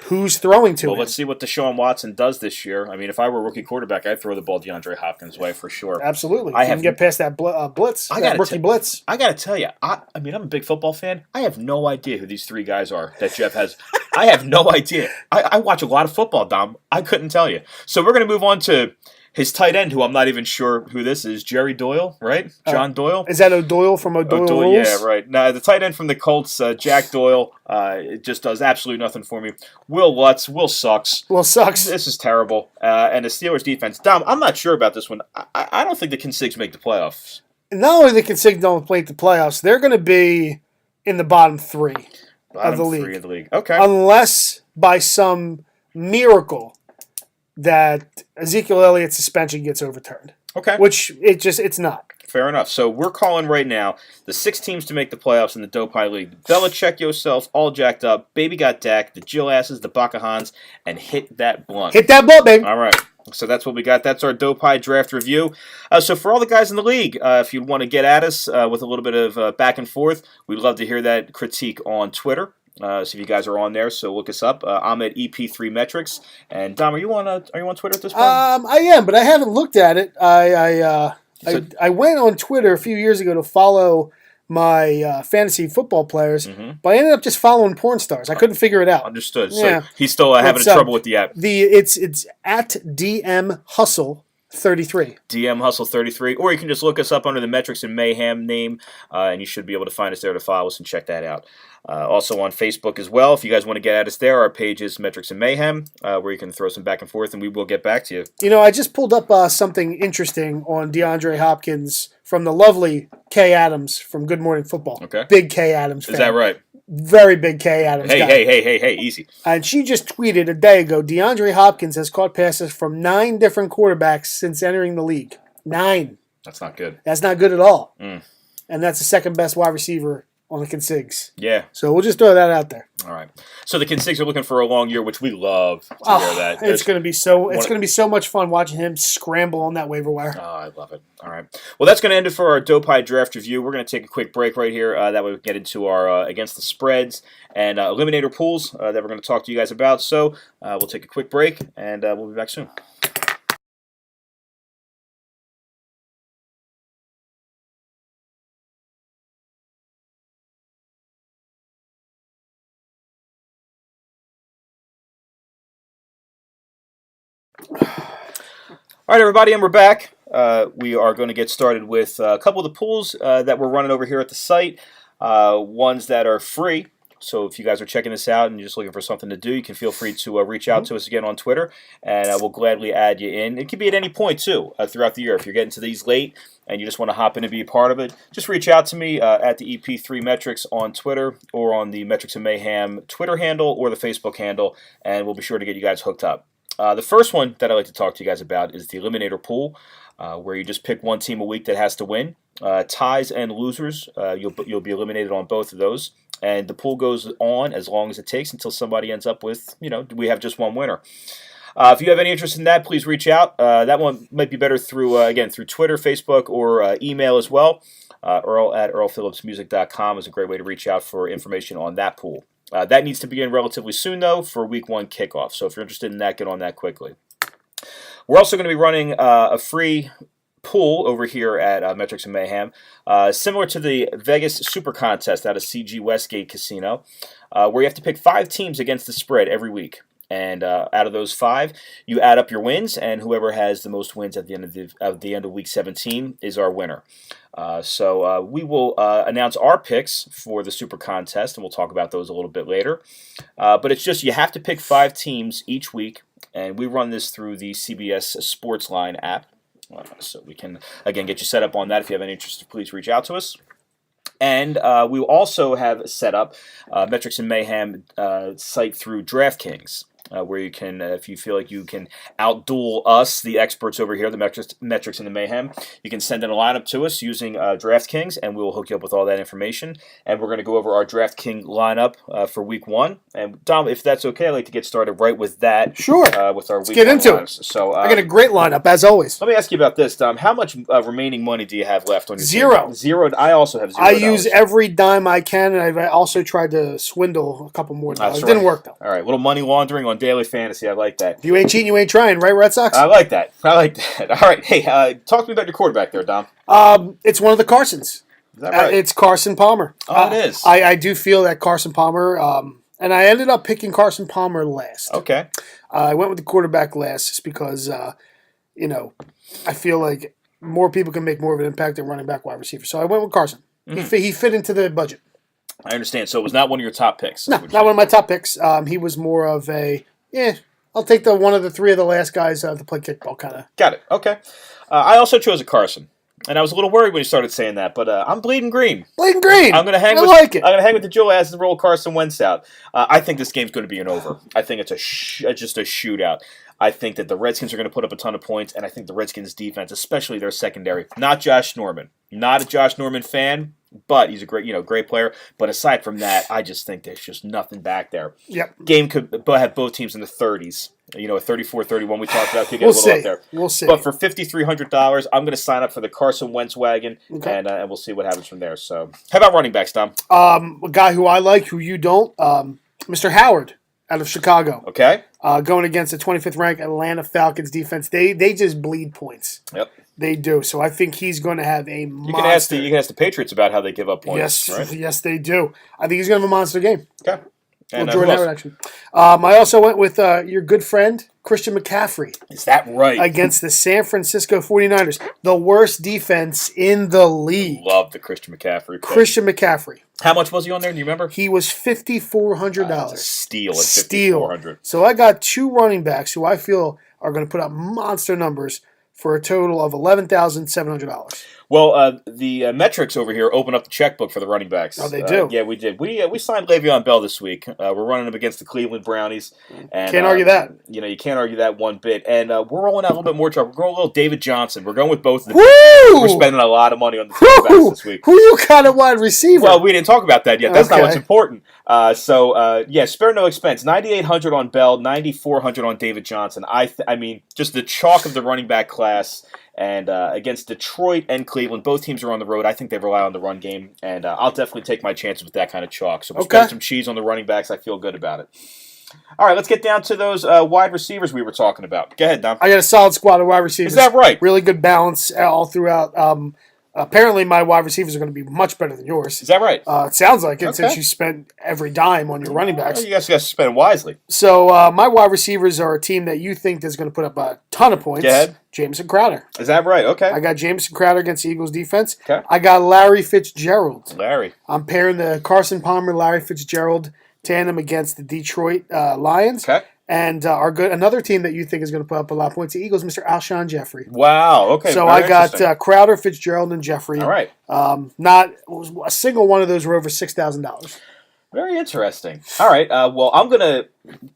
Who's throwing to him? Well, let's see what Deshaun Watson does this year. I mean, if I were a rookie quarterback, I'd throw the ball DeAndre Hopkins' way for sure. Absolutely. I can get past that blitz, that rookie blitz. I got to tell you, I mean, I'm a big football fan. I have no idea who these 3 guys are that Jeff has. I have no idea. I watch a lot of football, Dom. I couldn't tell you. So we're going to move on to his tight end, who I'm not even sure who this is, Jerry Doyle, right? John Doyle? Is that O'Doyle from O'Doyle Rules? Yeah, right. Now, the tight end from the Colts, Jack Doyle, it just does absolutely nothing for me. Will Lutz, Will sucks. Will sucks. This is terrible. And the Steelers defense. Dom, I'm not sure about this one. I don't think the Consigs make the playoffs. Not only the Consigs don't make the playoffs, they're going to be in the bottom 3 of the league. Okay. Unless by some miracle that Ezekiel Elliott's suspension gets overturned. Okay. Which it's not. Fair enough. So we're calling right now the 6 teams to make the playoffs in the Dope High League. Belichick yourself, all jacked up. Baby got Dak, the Jill Asses, the Bakahans, and hit that blunt. Hit that blunt, baby. All right. So that's what we got. That's our Dope High draft review. So for all the guys in the league, if you want to get at us with a little bit of back and forth, we'd love to hear that critique on Twitter. So if you guys are on there, so look us up. I'm at EP3 Metrics. And Dom, are you on Twitter at this point? I am, but I haven't looked at it. I went on Twitter a few years ago to follow my fantasy football players, but I ended up just following porn stars. I couldn't figure it out. Understood. Yeah. So he's still having trouble with the app. It's at DM Hustle 33. DM Hustle 33, or you can just look us up under the Metrics and Mayhem name, and you should be able to find us there to follow us and check that out. Also on Facebook as well. If you guys want to get at us there, our page is Metrics and Mayhem, where you can throw some back and forth, and we will get back to you. You know, I just pulled up something interesting on DeAndre Hopkins from the lovely Kay Adams from Good Morning Football. Okay. Big Kay Adams fan. Is that right? Very big Kay Adams guy. Hey, easy. And she just tweeted a day ago, DeAndre Hopkins has caught passes from 9 different quarterbacks since entering the league. 9. That's not good. That's not good at all. Mm. And that's the second best wide receiver on the Consigs. Yeah. So we'll just throw that out there. All right. So the Consigs are looking for a long year, which we love to hear that. It's going to be so much fun watching him scramble on that waiver wire. Oh, I love it. All right. Well, that's going to end it for our Dope High draft review. We're going to take a quick break right here. That way we can get into our against the spreads and eliminator pools that we're going to talk to you guys about. So we'll take a quick break, and we'll be back soon. All right, everybody, and we're back. We are going to get started with a couple of the pools that we're running over here at the site, ones that are free. So if you guys are checking this out and you're just looking for something to do, you can feel free to reach out to us again on Twitter, and we'll gladly add you in. It can be at any point, too, throughout the year. If you're getting to these late and you just want to hop in and be a part of it, just reach out to me at the EP3 Metrics on Twitter or on the Metrics and Mayhem Twitter handle or the Facebook handle, and we'll be sure to get you guys hooked up. The first one that I'd like to talk to you guys about is the Eliminator Pool, where you just pick one team a week that has to win. Ties and losers, you'll be eliminated on both of those. And the pool goes on as long as it takes until somebody ends up with, we have just one winner. If you have any interest in that, please reach out. That one might be better through Twitter, Facebook, or email as well. Earl at earlphillipsmusic.com is a great way to reach out for information on that pool. That needs to begin relatively soon, though, for Week 1 kickoff. So if you're interested in that, get on that quickly. We're also going to be running a free pool over here at Metrics and Mayhem, similar to the Vegas Super Contest out of CG Westgate Casino, where you have to pick 5 teams against the spread every week. And out of those 5, you add up your wins, and whoever has the most wins at the end of Week 17 is our winner. So we will announce our picks for the Super Contest, and we'll talk about those a little bit later. But it's just you have to pick 5 teams each week, and we run this through the CBS Sportsline app. So we can, again, get you set up on that. If you have any interest, please reach out to us. And we also have set up Metrics and Mayhem site through DraftKings. Where you can, if you feel like you can outduel us, the experts over here, the Metrics and the Mayhem, you can send in a lineup to us using DraftKings, and we will hook you up with all that information. And we're going to go over our DraftKings lineup for Week 1. And Dom, if that's okay, I'd like to get started right with that. Sure. With our Let's Week get 1 into lineups. it. So I got a great lineup, as always. let me ask you about this, Dom. How much remaining money do you have left on your Zero. team? Zero. I also have $0. I use every dime I can, and I've also tried to swindle a couple more dollars. That's It didn't right. work, though. All right, little money laundering on daily fantasy. I like that. If you ain't cheating, you ain't trying, right, Red Sox? I like that. All right. Hey, talk to me about your quarterback there, Dom. It's one of the Carsons. Is that right? It's Carson Palmer. Oh, it is. I do feel that Carson Palmer, and I ended up picking Carson Palmer last. Okay. I went with the quarterback last just because, I feel like more people can make more of an impact than running back, wide receiver. So I went with Carson. Mm-hmm. He fit into the budget. I understand. So it was not one of your top picks. No, not one of my top picks. He was more of I'll take one of the three of the last guys to play kickball kind of. Got it. Okay. I also chose a Carson, and I was a little worried when you started saying that, but I'm bleeding green. Bleeding green. I'm gonna hang. I with, like it. I'm gonna hang with the Joe as and roll Carson Wentz out. I think this game's going to be an over. I think it's just a shootout. I think that the Redskins are going to put up a ton of points, and I think the Redskins' defense, especially their secondary, not Josh Norman, not a Josh Norman fan, but he's a great player. But aside from that, I just think there's just nothing back there. Yep. Game could have both teams in the 30s. A 34-31 we talked about could get We'll a little see. up there. We'll see. But for $5,300, I'm going to sign up for the Carson Wentz wagon, Okay. and we'll see what happens from there. So, how about running backs, Tom? A guy who I like, who you don't, Mr. Howard out of Chicago. Okay. Going against the 25th ranked Atlanta Falcons defense. They just bleed points. Yep. They do. So I think he's going to have a You monster. can ask the Patriots about how they give up points. Yes, Right? yes, they do. I think he's going to have a monster game. Okay. And Jordan Howard, actually. I also went with your good friend, Christian McCaffrey, is that right? against the San Francisco 49ers, the worst defense in the league. Love the Christian McCaffrey pick. Christian McCaffrey. How much was he on there? Do you remember? He was $5,400. Steal at $5,400. So I got two running backs who I feel are going to put up monster numbers for a total of $11,700. Well, the metrics over here open up the checkbook for the running backs. Oh, they do? Yeah, we did. We signed Le'Veon Bell this week. We're running up against the Cleveland Brownies. And, Can't argue that. You can't argue that one bit. And we're rolling out a little bit more trouble. We're going a little David Johnson. We're going with both of them. Woo! We're spending a lot of money on the quarterbacks this week. Who you got at wide receiver? Well, we didn't talk about that yet. That's not Okay. what's important. Spare no expense. $9,800 on Bell, $9,400 on David Johnson. I mean, just the chalk of the running back class. And against Detroit and Cleveland, both teams are on the road. I think they rely on the run game, and I'll definitely take my chances with that kind of chalk. So we're spending some cheese on the running backs. I feel good about it. All right, let's get down to those wide receivers we were talking about. Go ahead, Dom. I got a solid squad of wide receivers. Is that right? Really good balance all throughout. Apparently, my wide receivers are going to be much better than yours. Is that right? It sounds like it Okay. since you spent every dime on your running backs. Well, you guys got to spend wisely. So my wide receivers are a team that you think is going to put up a ton of points. Go ahead. Jameson Crowder. Is that right? Okay. I got Jameson Crowder against the Eagles defense. Okay. I got Larry Fitzgerald. Larry. I'm pairing the Carson Palmer, Larry Fitzgerald tandem against the Detroit Lions. Okay. And another team that you think is going to put up a lot of points, the Eagles, Mr. Alshon Jeffrey. Wow. Okay. So very I got interesting. Crowder, Fitzgerald, and Jeffrey. All right. Not a single one of those were over $6,000. Very interesting. All right. Well, I'm going to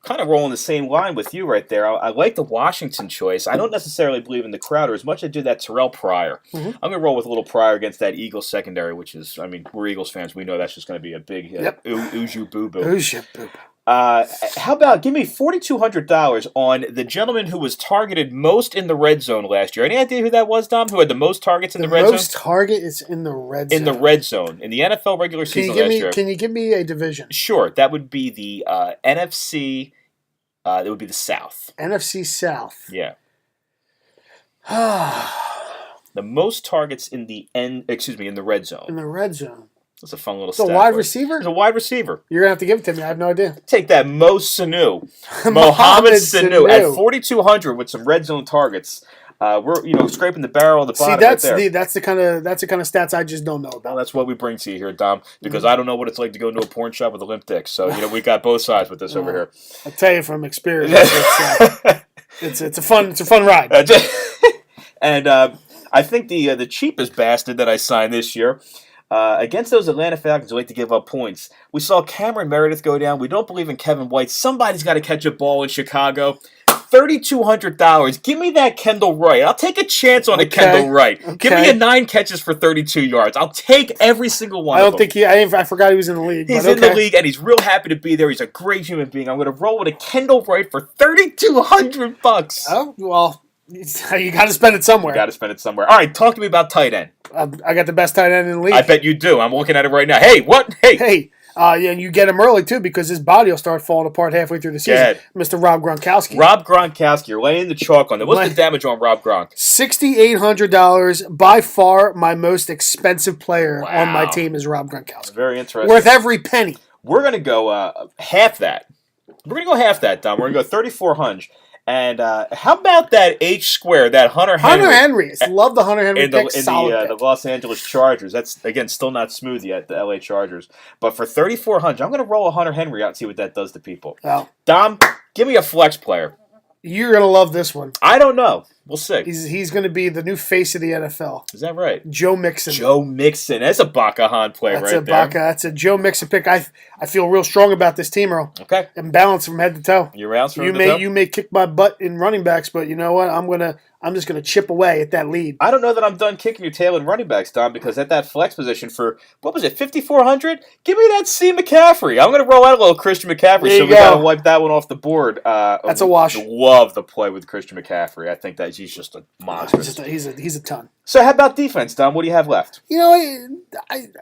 kind of roll in the same line with you right there. I like the Washington choice. I don't necessarily believe in the Crowder as much as I do that Terrell Pryor. Mm-hmm. I'm going to roll with a little Pryor against that Eagles secondary, which is, I mean, we're Eagles fans. We know that's just going to be a big Uju boo-boo. Who's your boo? How about give me $4,200 on the gentleman who was targeted most in the red zone last year? Any idea who that was, Dom? Who had the most targets in the red zone? Most target is in the red zone. In the red zone. In the NFL regular season last year. Can you give me a division? Sure. That would be the NFC. That would be the South. NFC South. Yeah. The most targets in the in the red zone. In the red zone. That's a fun little It's a stat. wide for it. receiver? It's a wide receiver. You're going to have to give it to me. I have no idea. Take that, Mo Sanu. Mohamed Mohamed Sanu Sanu. at 4,200 with some red zone targets. We're scraping the barrel of the bottom that's right there. that's the kind of stats I just don't know Well, about. that's what we bring to you here, Dom, because I don't know what it's like to go into a porn shop with a limp dick. So, we got both sides with this over here. I tell you from experience, it's a fun ride. And I think the cheapest bastard that I signed this year, Against those Atlanta Falcons who like to give up points, we saw Cameron Meredith go down. We don't believe in Kevin White. Somebody's got to catch a ball in Chicago. $3,200. Give me that Kendall Wright. I'll take a chance on a Kendall Wright. Okay. Give me a 9 catches for 32 yards. I'll take every single one. I forgot he was in the league. He's in the league, and he's real happy to be there. He's a great human being. I'm going to roll with a Kendall Wright for $3,200. Oh well, you got to spend it somewhere. You got to spend it somewhere. All right, talk to me about tight end. I got the best tight end in the league. I bet you do. I'm looking at it right now. Hey, what? Hey. Yeah, and you get him early, too, because his body will start falling apart halfway through the season. Mr. Rob Gronkowski. Rob Gronkowski. You're laying the chalk on that. What's the damage on Rob Gronk? $6,800. By far, my most expensive player on my team is Rob Gronkowski. Very interesting. Worth every penny. We're going to go half that. We're going to go half that, Dom. We're going to go $3,400. And how about that H square, that Hunter Henry? Hunter Henry. I love the Hunter Henry pick. The Los Angeles Chargers. That's, again, still not smooth yet, the LA Chargers. But for $3,400, I'm going to roll a Hunter Henry out and see what that does to people. Oh. Dom, give me a flex player. You're going to love this one. I don't know. We'll see. He's going to be the new face of the NFL. Is that right? Joe Mixon. Joe Mixon. That's a Bakahan player there. That's a Joe Mixon pick. I feel real strong about this team, Earl. Okay. I'm balanced from head to toe. You're balanced from head to toe? You may kick my butt in running backs, but you know what? I'm just gonna chip away at that lead. I don't know that I'm done kicking your tail in running backs, Don, because at that flex position for, what was it, $5,400? Give me that C. McCaffrey. I'm going to roll out a little Christian McCaffrey, so we got to wipe that one off the board. That's a wash. Love the play with Christian McCaffrey. I think that he's just a monster. He's a ton. So how about defense, Don? What do you have left? You know,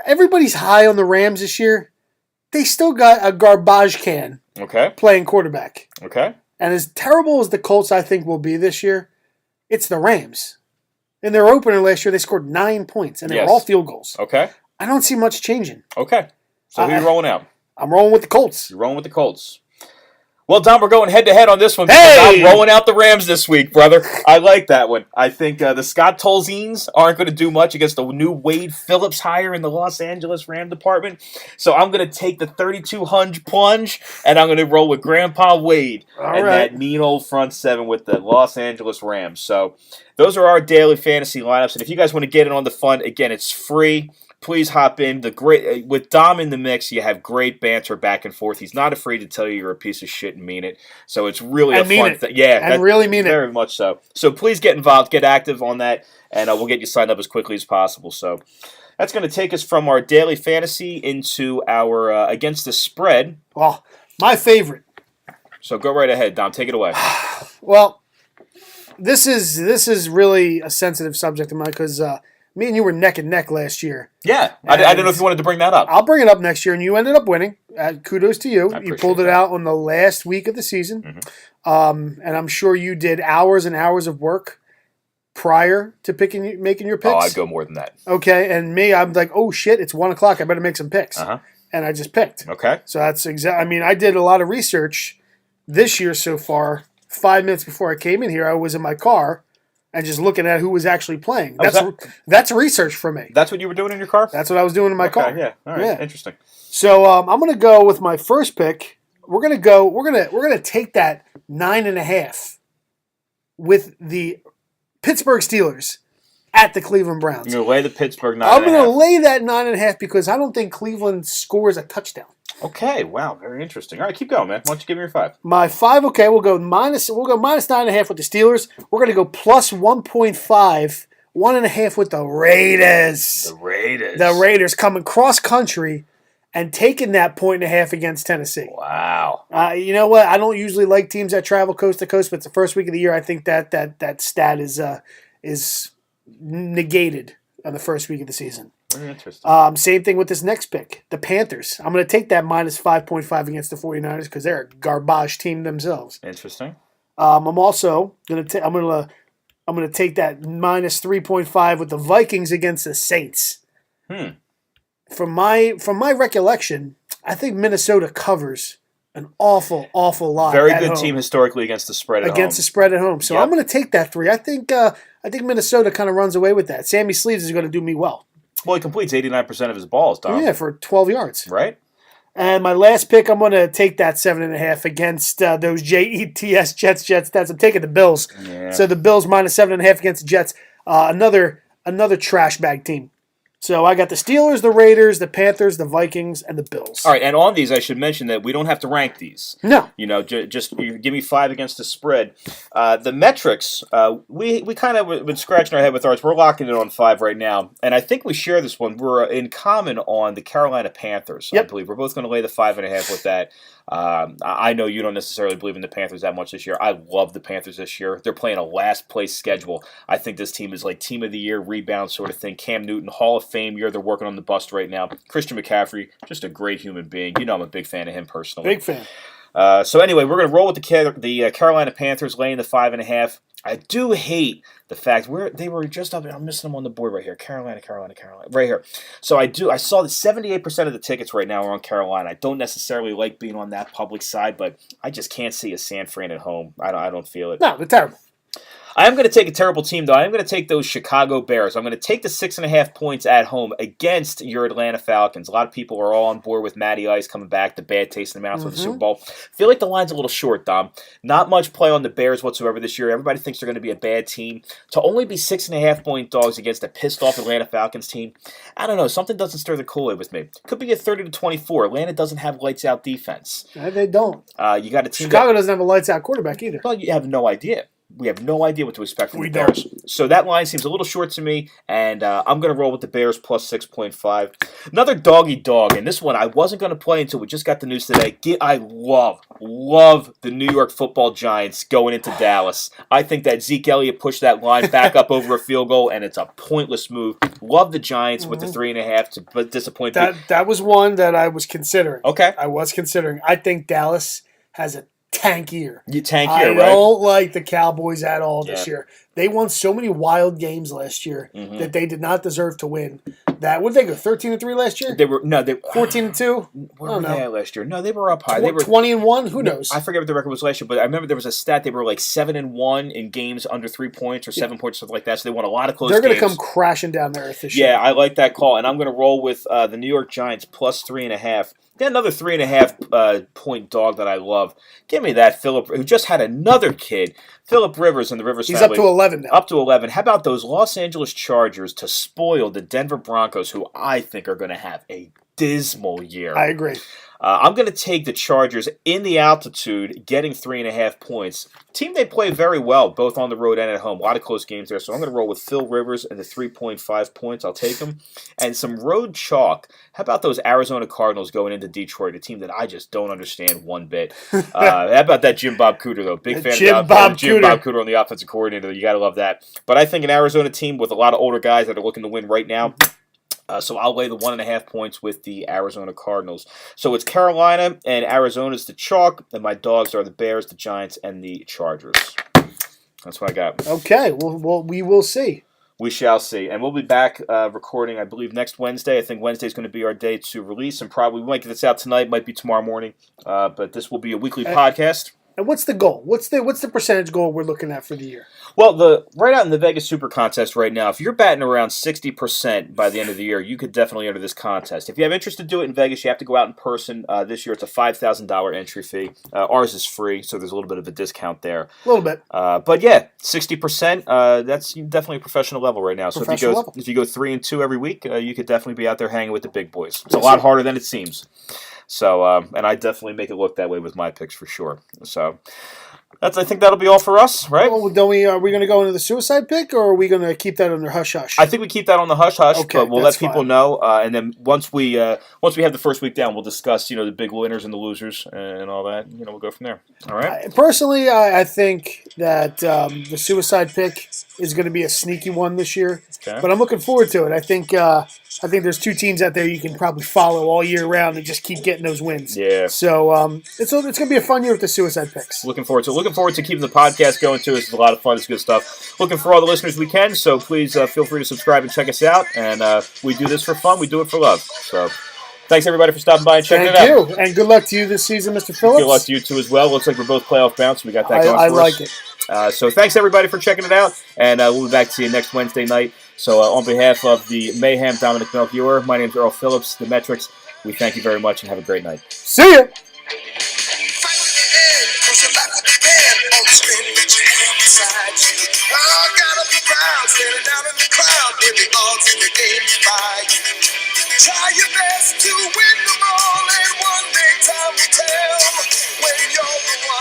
everybody's high on the Rams this year. They still got a garbage can playing quarterback. Okay. And as terrible as the Colts, I think, will be this year, it's the Rams. In their opener last year, they scored 9 points, and they were all field goals. Okay. I don't see much changing. Okay. So who are you rolling out? I'm rolling with the Colts. You're rolling with the Colts. Well, Don, we're going head-to-head on this one because I'm rolling out the Rams this week, brother. I like that one. I think the Scott Tolzienes aren't going to do much against the new Wade Phillips hire in the Los Angeles Ram department. So I'm going to take the 3,200 plunge, and I'm going to roll with Grandpa Wade that mean old front seven with the Los Angeles Rams. So those are our daily fantasy lineups. And if you guys want to get in on the fun, again, it's free. Please hop in. With Dom in the mix, you have great banter back and forth. He's not afraid to tell you you're a piece of shit and mean it. So it's really a fun thing. Yeah, and really mean it. Very much so. So please get involved, get active on that, and we'll get you signed up as quickly as possible. So that's going to take us from our daily fantasy into our against the spread. Well, my favorite. So go right ahead, Dom. Take it away. Well, this is really a sensitive subject of mine because me and you were neck and neck last year. Yeah. I don't know if you wanted to bring that up. I'll bring it up next year, and you ended up winning. Kudos to you. You pulled it out on the last week of the season. Mm-hmm. And I'm sure you did hours and hours of work prior to making your picks. Oh, I'd go more than that. Okay, and me, I'm like, oh, shit, it's 1 o'clock. I better make some picks. Uh-huh. And I just picked. Okay. So that's I mean, I did a lot of research this year so far. 5 minutes before I came in here, I was in my car and just looking at who was actually playing. That's research for me. That's what you were doing in your car? That's what I was doing in my car. Yeah. All right. Yeah. Interesting. So I'm going to go with my first pick. We're going to take that 9.5 with the Pittsburgh Steelers at the Cleveland Browns. You're going to lay the Pittsburgh 9.5. I'm going to lay that 9.5 because I don't think Cleveland scores a touchdown. Okay, wow, very interesting. All right, keep going, man. Why don't you give me your 5? My 5, okay, we'll go minus 9.5 with the Steelers. We're going to go plus 1.5, 1.5 with the Raiders. The Raiders coming cross country and taking that 1.5 against Tennessee. Wow. You know what? I don't usually like teams that travel coast to coast, but it's the first week of the year. I think that stat is negated on the first week of the season. Very interesting. Same thing with this next pick, the Panthers. I'm going to take that minus 5.5 against the 49ers because they're a garbage team themselves. Interesting. I'm also going to I'm going to take that minus 3.5 with the Vikings against the Saints. From my recollection, I think Minnesota covers an awful lot. Very good team historically against the spread at home. Against the spread at home. So I'm going to take that 3. I think Minnesota kind of runs away with that. Sammy Sleeves is going to do me well. Well, he completes 89% of his balls, Dom. Yeah, for 12 yards. Right. And my last pick, I'm going to take that 7.5 against those Jets. I'm taking the Bills. Yeah. So the Bills minus 7.5 against the Jets. Another trash bag team. So I got the Steelers, the Raiders, the Panthers, the Vikings, and the Bills. All right, and on these, I should mention that we don't have to rank these. No. You know, just you give me 5 against the spread. The metrics, we kind of been scratching our head with ours. We're locking it on 5 right now, and I think we share this one. We're in common on the Carolina Panthers. Yep. I believe we're both going to lay the 5.5 with that. I know you don't necessarily believe in the Panthers that much this year. I love the Panthers this year. They're playing a last place schedule. I think this team is like team of the year, rebound sort of thing. Cam Newton, Hall of Fame year. They're working on the bust right now. Christian McCaffrey, just a great human being. You know I'm a big fan of him personally. Big fan. So anyway, we're going to roll with the Carolina Panthers laying the 5.5. I do hate the fact they were just up. I'm missing them on the board right here. Carolina, right here. So I saw that 78% of the tickets right now are on Carolina. I don't necessarily like being on that public side, but I just can't see a San Fran at home. I don't feel it. No, they're terrible. I am going to take a terrible team, though. I am going to take those Chicago Bears. I'm going to take the 6.5 points at home against your Atlanta Falcons. A lot of people are all on board with Matty Ice coming back, the bad taste in the mouth with the Super Bowl. Feel like the line's a little short, Dom. Not much play on the Bears whatsoever this year. Everybody thinks they're going to be a bad team. To only be 6.5 point dogs against a pissed-off Atlanta Falcons team, I don't know. Something doesn't stir the Kool-Aid with me. Could be a 30-24. Atlanta doesn't have lights-out defense. No, they don't. You got a team. Chicago doesn't have a lights-out quarterback either. Well, you have no idea. We have no idea what to expect from the Bears. So that line seems a little short to me, and I'm going to roll with the Bears plus 6.5. Another doggy dog, and this one I wasn't going to play until we just got the news today. I love the New York Football Giants going into Dallas. I think that Zeke Elliott pushed that line back up over a field goal, and it's a pointless move. Love the Giants with the 3.5 to disappoint people. That was one that I was considering. Okay. I was considering. I think Dallas has a tank year. Right? I don't like the Cowboys at all this year. They won so many wild games last year that they did not deserve to win. What did they go 13-3 last year? They were 14-2. Where were they at last year? No, they were up high. They were 20-1. Who knows? I forget what the record was last year, but I remember there was a stat they were like 7-1 in games under 3 points or 7 points, something like that. So they won a lot of close games. They're going to come crashing down the earth this year. Yeah, I like that call, and I'm going to roll with the New York Giants plus 3.5. Then another 3.5 point dog that I love. Give me that Philip, who just had another kid. Philip Rivers and the Rivers family. He's up to 11 now. Up to 11. How about those Los Angeles Chargers to spoil the Denver Broncos, who I think are going to have a dismal year? I agree. I'm going to take the Chargers in the altitude, getting 3.5 points. Team they play very well, both on the road and at home. A lot of close games there, so I'm going to roll with Phil Rivers and the 3.5 points. I'll take them. And some road chalk. How about those Arizona Cardinals going into Detroit, a team that I just don't understand one bit. How about that Jim Bob Cooter, though? Big fan of Jim Bob Cooter on the offensive coordinator. You got to love that. But I think an Arizona team with a lot of older guys that are looking to win right now. So I'll lay the 1.5 points with the Arizona Cardinals. So it's Carolina and Arizona's the chalk, and my dogs are the Bears, the Giants, and the Chargers. That's what I got. Okay, well we will see. We shall see. And we'll be back recording, I believe, next Wednesday. I think Wednesday's going to be our day to release, and probably we might get this out tonight, might be tomorrow morning. But this will be a weekly podcast. And what's the goal? What's the percentage goal we're looking at for the year? Well, right out in the Vegas Super Contest right now, if you're batting around 60% by the end of the year, you could definitely enter this contest. If you have interest to do it in Vegas, you have to go out in person. This year, it's a $5,000 entry fee. Ours is free, so there's a little bit of a discount there. A little bit. But yeah, 60%, that's definitely a professional level right now. So if you go 3-2 every week, you could definitely be out there hanging with the big boys. It's a lot harder than it seems. So, and I definitely make it look that way with my picks for sure. So, I think that'll be all for us, right? Well, are we going to go into the suicide pick, or are we going to keep that under hush-hush? I think we keep that on the hush-hush, okay, but we'll let people know. And then once we have the first week down, we'll discuss, the big winners and the losers and all that. We'll go from there. All right? Personally, I think that the suicide pick is going to be a sneaky one this year. Okay. But I'm looking forward to it. I think there's two teams out there you can probably follow all year round and just keep getting those wins. Yeah. So it's going to be a fun year with the suicide picks. Looking forward to keeping the podcast going too. It's a lot of fun. It's good stuff. Looking for all the listeners we can. So please feel free to subscribe and check us out. And we do this for fun. We do it for love. So. Thanks, everybody, for stopping by and checking it out. Thank you, and good luck to you this season, Mr. Phillips. Good luck to you, too, as well. Looks like we're both playoff bound, so we got that going for us. I like it. So thanks, everybody, for checking it out, and we'll be back to you next Wednesday night. So on behalf of the Mayhem, Dominic Melchior, my name's Earl Phillips, the Metrics, we thank you very much and have a great night. See ya! I gotta be proud, standing out in the crowd when the odds in the game is fight. Try your best to win them all, and one day time will tell when you're the one.